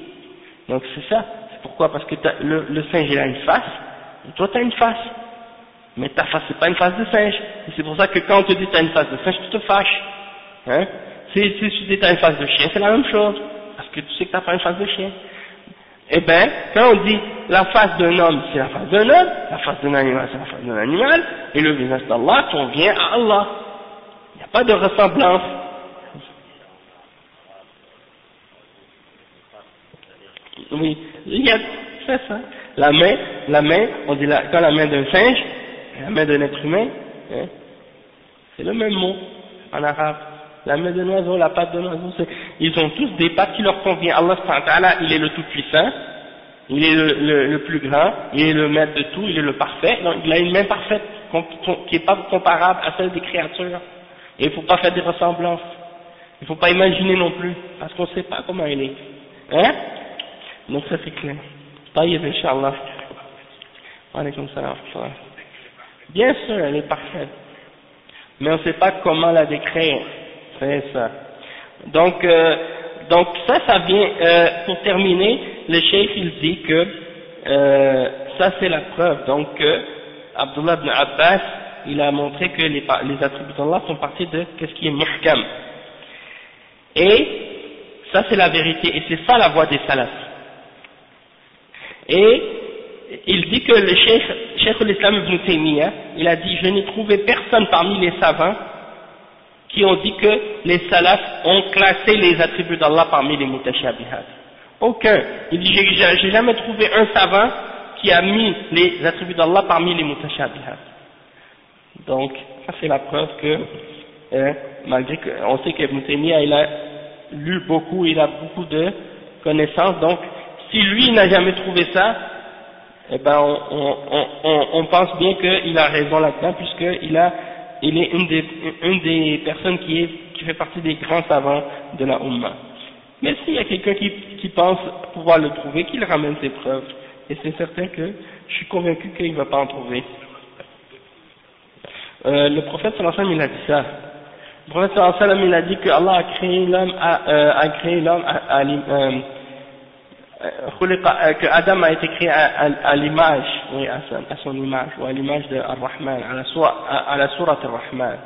Donc c'est ça. C'est pourquoi? Parce que le singe il a une face, et toi tu as une face. Mais ta face c'est pas une face de singe. Et c'est pour ça que quand on te dit tu as une face de singe, tu te fâches. Hein? Si tu dis tu as une face de chien, c'est la même chose. Parce que tu sais que tu n'as pas une face de chien. Eh bien, quand on dit la face d'un homme, c'est la face d'un homme, la face d'un animal, c'est la face d'un animal, et le visage d'Allah, on vient à Allah. Il n'y a pas de ressemblance. Oui, c'est ça. La main, la main, on dit quand la main d'un singe, la main d'un être humain, hein, c'est le même mot en arabe. La main d'un oiseau, la patte d'un oiseau, ils ont tous des pattes qui leur conviennent. Allah subhanahu wa ta'ala, il est le tout-puissant, il est le plus grand, il est le maître de tout, il est le parfait, donc il a une main parfaite qui n'est pas comparable à celle des créatures. Et il ne faut pas faire des ressemblances. Il ne faut pas imaginer non plus, parce qu'on ne sait pas comment il est. Hein? Donc ça c'est clair. Taïb, Inch'Allah. Wa alaykoum salam. Bien sûr, elle est parfaite. Mais on ne sait pas comment la décrire. C'est ça. Donc ça vient, pour terminer, le cheikh il dit que ça c'est la preuve. Donc Abdullah ibn Abbas, il a montré que les attributs d'Allah sont partis de qu'est-ce qui est muhkam. Et ça c'est la vérité, et c'est ça la voie des salafs. Et il dit que le cheikh l'Islam ibn Taymiyyah, il a dit, je n'ai trouvé personne parmi les savants qui ont dit que les salafs ont classé les attributs d'Allah parmi les mutashabihat. Aucun. Il dit, j'ai jamais trouvé un savant qui a mis les attributs d'Allah parmi les mutashabihat. Donc, ça c'est la preuve que, malgré qu'on sait qu'Ibn Taymiyyah, il a lu beaucoup, il a beaucoup de connaissances, donc, si lui n'a jamais trouvé ça, eh ben, on pense bien qu'il a raison là-dedans, puisqu'il est une des personnes qui fait partie des grands savants de la Ummah. Mais s'il y a quelqu'un qui pense pouvoir le trouver, qu'il ramène ses preuves. Et c'est certain que je suis convaincu qu'il ne va pas en trouver. Le prophète sallallahu alayhi wa sallam, il a dit ça. Le prophète sallallahu alayhi wa sallam, il a dit que Allah a créé l'homme que Adam a été créé à l'image, oui, à son image, ou à l'image de Ar-Rahman, à la sourate Ar-Rahman.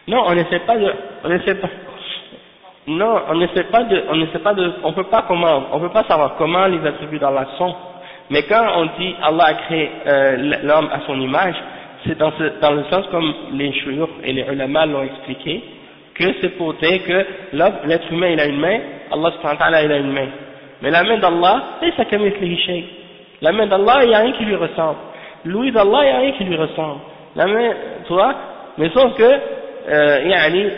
Non, on n'essaie pas on peut pas savoir comment les attributs d'Allah sont. Mais quand on dit Allah a créé l'homme à son image, c'est dans le sens comme les shuyukh et les ulama l'ont expliqué, que c'est pour dire que l'être humain il a une main, Allah subhanahu wa ta'ala il a une main. Mais la main d'Allah, la main d'Allah, il n'y a rien qui lui ressemble. L'ouïe d'Allah, il n'y a rien qui lui ressemble. La main, tu vois, mais sauf que,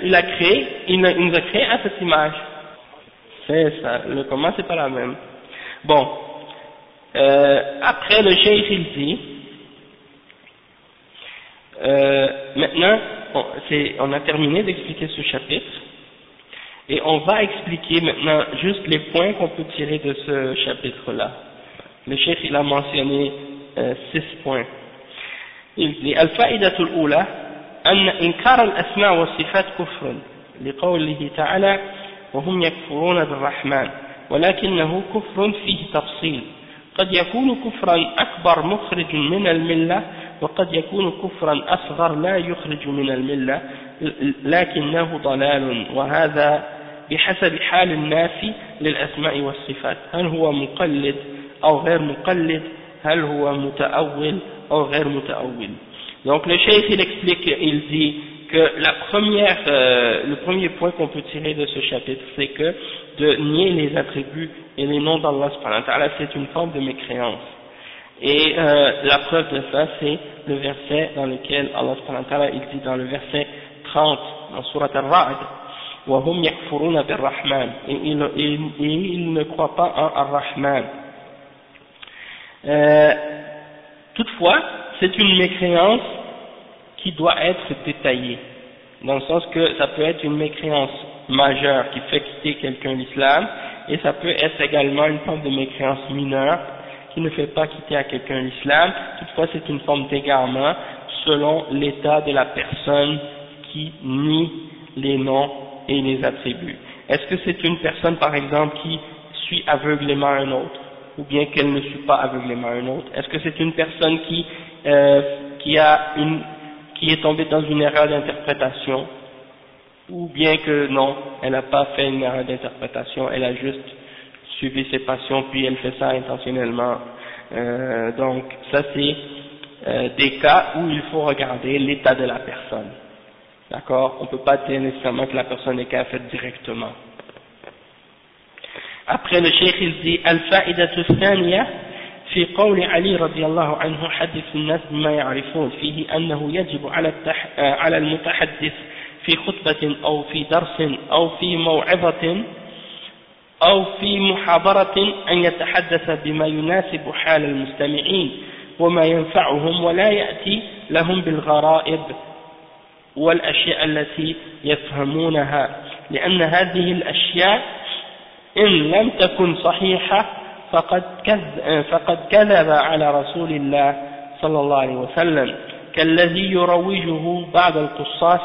il a créé, il nous a créé à cette image. C'est ça, le comment c'est pas la même. Bon, après le cheikh il dit, maintenant, on a terminé d'expliquer ce chapitre. Et on va expliquer maintenant juste les points qu'on peut tirer de ce chapitre-là. Le cheikh il a mentionné 6 points. Il dit الفائدة الأولى أن إنكار الأسماء والصفات كفر لقوله تعالى وهم يكفرون بالرحمن ولكنه كفر فيه تفصيل قد يكون كفرا أكبر مخرج من الملة وقد يكون كفرا أصغر لا يخرج من الملة لكنه ضلال وهذا بحسب حال الناس للأسماء والصفات هل هو مقلد أو غير مقلد هل هو متأول أو غير متأول. Donc le cheikh il explique, il dit que le premier point qu'on peut tirer de ce chapitre, c'est que de nier les attributs et les noms d'Allah subhanahu wa ta'ala, c'est une forme de mécréance. Et la preuve de ça, c'est le verset dans lequel Allah subhanahu wa ta'ala, il dit dans le verset 30, dans Surat Ar-Ra'd, وَهُمْ يَكْفُرُونَ بِالرَّحْمَنِ, et ils ne croient pas en Ar-Rahman. Toutefois, c'est une mécréance qui doit être détaillée, dans le sens que ça peut être une mécréance majeure qui fait quitter quelqu'un l'islam, et ça peut être également une forme de mécréance mineure qui ne fait pas quitter à quelqu'un l'islam. Toutefois, c'est une forme d'égarement selon l'état de la personne qui nie les noms et les attributs. Est-ce que c'est une personne, par exemple, qui suit aveuglément un autre, ou bien qu'elle ne suit pas aveuglément un autre? Est-ce que c'est une personne qui est tombée dans une erreur d'interprétation, ou bien que non, elle n'a pas fait une erreur d'interprétation, elle a juste suivi ses passions, puis elle fait ça intentionnellement. Donc ça c'est des cas où il faut regarder l'état de la personne. D'accord? On ne peut pas dire nécessairement que la personne est kafir directement. Après le cheikh il dit Al-fa'idatu thaniya في قول علي رضي الله عنه حدث الناس بما يعرفون فيه أنه يجب على المتحدث في خطبة أو في درس أو في موعظة أو في محاضرة أن يتحدث بما يناسب حال المستمعين وما ينفعهم ولا يأتي لهم بالغرائب والأشياء التي يفهمونها، لأن هذه الأشياء إن لم تكن صحيحة فقد كذب على رسول الله صلى الله عليه وسلم، كالذي يروجه بعض القصاص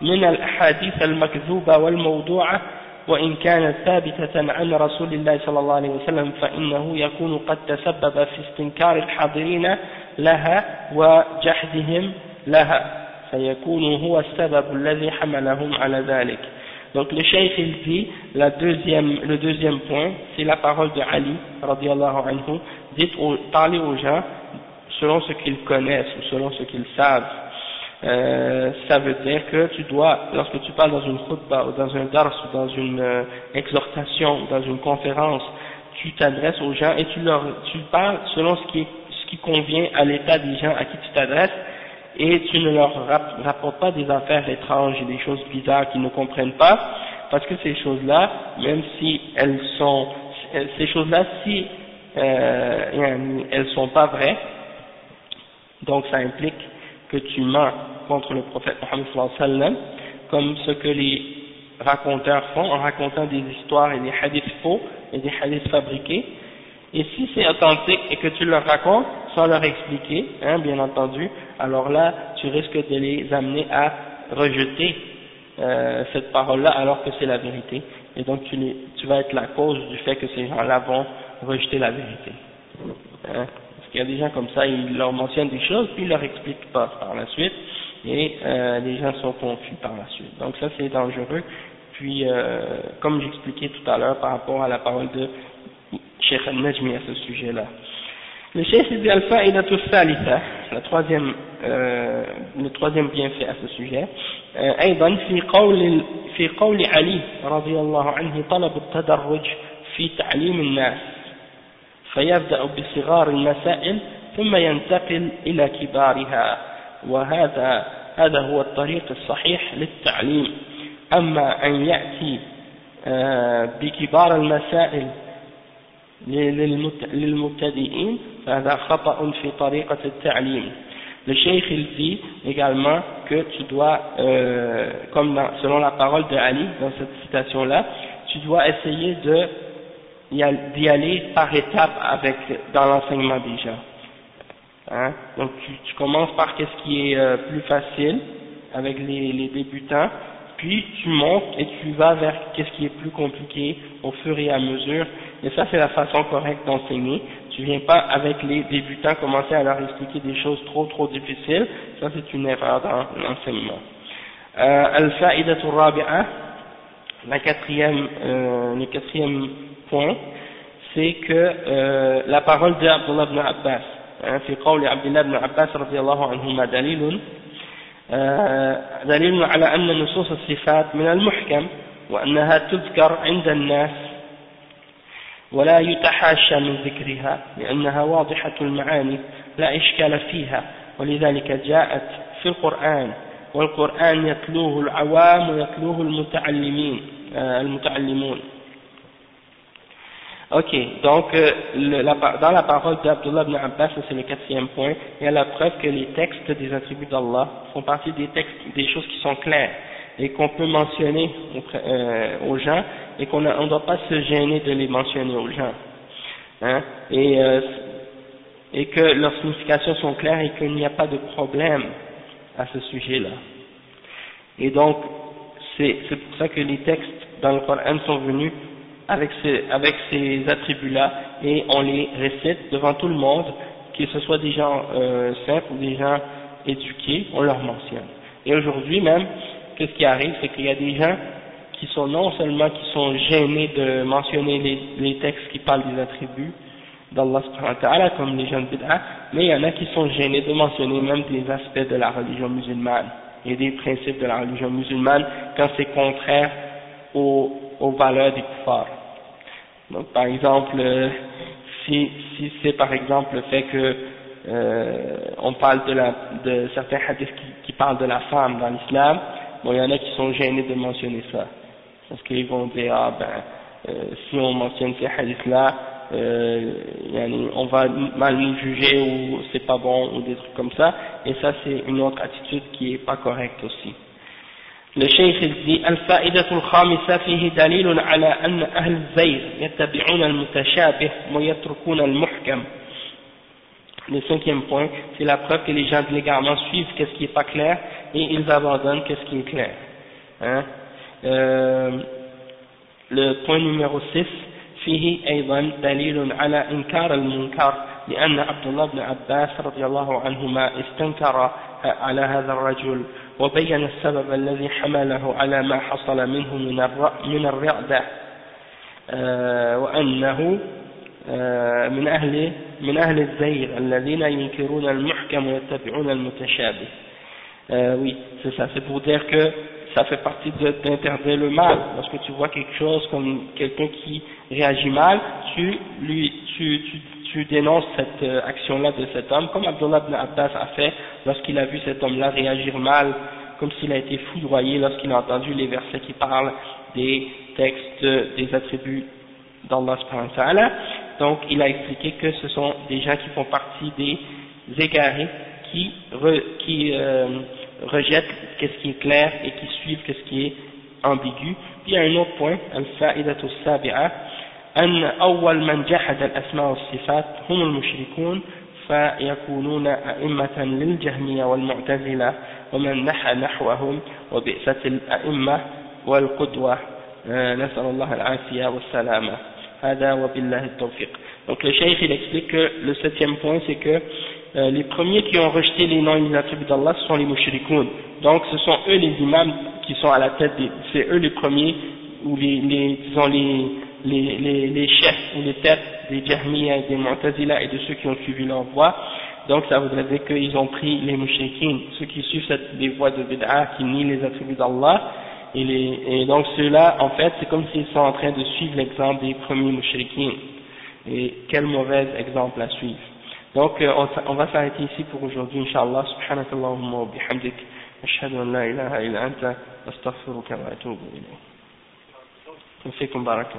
من الأحاديث المكذوبة والموضوعة، وإن كانت ثابتة عن رسول الله صلى الله عليه وسلم فإنه يكون قد تسبب في استنكار الحاضرين لها وجحدهم لها، فيكون هو السبب الذي حملهم على ذلك. Donc le cheikh il dit, le deuxième point, c'est la parole de Ali, radiallahu anhu, parler aux gens selon ce qu'ils connaissent ou selon ce qu'ils savent. Ça veut dire que tu dois, lorsque tu parles dans une khutbah ou dans un dars ou dans une exhortation ou dans une conférence, tu t'adresses aux gens et tu parles selon ce qui convient à l'état des gens à qui tu t'adresses, et tu ne leur rapportes pas des affaires étranges et des choses bizarres qu'ils ne comprennent pas, parce que ces choses-là, même si elles sont, elles sont pas vraies, donc ça implique que tu mens contre le prophète Mohammed sallallahu alayhi wa sallam, comme ce que les raconteurs font en racontant des histoires et des hadiths faux et des hadiths fabriqués. Et si c'est authentique et que tu leur racontes sans leur expliquer, bien entendu, alors là tu risques de les amener à rejeter cette parole-là alors que c'est la vérité, et donc tu vas être la cause du fait que ces gens-là vont rejeter la vérité. Parce qu'il y a des gens comme ça, ils leur mentionnent des choses puis ils leur expliquent pas par la suite, et les gens sont confus par la suite. Donc ça c'est dangereux. Puis comme j'expliquais tout à l'heure par rapport à la parole de Cheikh Al-Najmi à ce sujet-là. Le Cheikh dit al-fa'idatu al-thalitha, le troisième bienfait à ce sujet. أيضا في قول علي رضي الله عنه طلب التدرج في تعليم الناس، فيبدأ بصغار المسائل ثم ينتقل إلى كبارها، وهذا هو الطريق الصحيح للتعليم. أما أن يأتي بكبار المسائل للمبتدئين فهذا خطأ في طريقة التعليم. Le cheikh il dit également que tu dois, selon la parole de Ali dans cette citation-là, tu dois essayer d'y aller par étapes dans l'enseignement des gens. Donc tu commences par qu'est-ce qui est plus facile avec les débutants, puis tu montes et tu vas vers qu'est-ce qui est plus compliqué au fur et à mesure, et ça c'est la façon correcte d'enseigner. Tu viens pas avec les débutants commencer à leur expliquer des choses trop difficiles, ça c'est une erreur dans l'enseignement. Al-fa'idatu rabi'a, le quatrième point, c'est que la parole d'Abdullah ibn Abbas, في قول عبد الله بن عباس رضي الله عنهما دليل على أن نصوص الصفات من المحكم وأنها تذكر عند الناس ولا يتحاشى من ذكرها لأنها واضحة المعاني لا إشكال فيها، ولذلك جاءت في القرآن، والقرآن يتلوه العوام ويتلوه المتعلمون. Ok, donc dans la parole d'Abdullah ibn Abbas, c'est le quatrième point, il y a la preuve que les textes des attributs d'Allah font partie des textes, des choses qui sont claires et qu'on peut mentionner aux gens, et qu'on ne doit pas se gêner de les mentionner aux gens, et que leurs significations sont claires et qu'il n'y a pas de problème à ce sujet-là. Et donc c'est pour ça que les textes dans le Coran sont venus avec ces attributs-là, et on les récite devant tout le monde, que ce soit des gens simples ou des gens éduqués, on leur mentionne. Et aujourd'hui même, qu'est-ce qui arrive, c'est qu'il y a des gens qui sont non seulement qui sont gênés de mentionner les textes qui parlent des attributs d'Allah subhanahu wa ta'ala, comme les gens de bid'a, mais il y en a qui sont gênés de mentionner même des aspects de la religion musulmane et des principes de la religion musulmane quand c'est contraire aux valeurs des kuffars. Donc par exemple, si c'est par exemple le fait que on parle de certains hadiths qui parlent de la femme dans l'islam, bon, il y en a qui sont gênés de mentionner ça, parce qu'ils vont dire si on mentionne ces hadiths-là, on va mal nous juger ou c'est pas bon ou des trucs comme ça, et ça c'est une autre attitude qui est pas correcte aussi. Le cheikh dit الفائدة الخامسة فيه دليل على أن أهل الزيغ يتبعون المتشابه ويتركون المحكم. Le cinquième point, c'est la preuve que les gens de l'égarement suivent qu'est-ce qui est pas clair et ils abandonnent qu'est-ce qui est clair. Hein? Le point numéro 6, فيه أيضا دليل على إنكار المنكر لأن عبد الله بن عباس رضي الله عنهما استنكر على هذا الرجل وبين السبب الذي حمله على ما حصل منه من الرعدة وأنه من أهل الزيغ الذين ينكرون المحكم ويتبعون المتشابه. Oui, c'est ça, c'est pour dire que ça fait partie d'interdire le mal. Lorsque tu vois quelque chose comme quelqu'un qui réagit mal, tu dénonces cette action-là de cet homme, comme Abdullah ibn Abbas a fait lorsqu'il a vu cet homme-là réagir mal, comme s'il a été foudroyé lorsqu'il a entendu les versets qui parlent des textes, des attributs d'Allah subhanahu wa ta'ala. Donc il a expliqué que ce sont des gens qui font partie des égarés qui rejettent qu'est-ce qui est clair et qui suivent qu'est-ce qui est ambigu. Puis il y a un autre point, al-fa'idatu as-sabi'a, أن أول من جحد الأسماء والصفات هم المشركون فيكونون أئمة للجهمية والمعتزلة ومن نحى نحوهم وبئست الأئمة والقدوة نسأل الله العافية والسلامة هذا وبالله التوفيق. Donc le cheikh il explique que le septième point c'est que les premiers qui ont rejeté les noms et les attributs d'Allah ce sont les mushrikoun. Donc ce sont eux les imams qui sont à la tête c'est eux les premiers ou disons les chefs ou les têtes des Jahmiya, des Mu'tazila et de ceux qui ont suivi leur voie. Donc ça voudrait dire qu'ils ont pris les mushrikines, ceux qui suivent les voies de bid'a, qui nient les attributs d'Allah, et donc ceux-là, en fait, c'est comme s'ils sont en train de suivre l'exemple des premiers mushrikines. Et quel mauvais exemple à suivre. Donc on va s'arrêter ici pour aujourd'hui, Inch'Allah. Subhanakallahumma wa bihamdik, ashhadu an la ilaha illa anta, astaghfiruka wa atubu ilayk. Fikum baraka.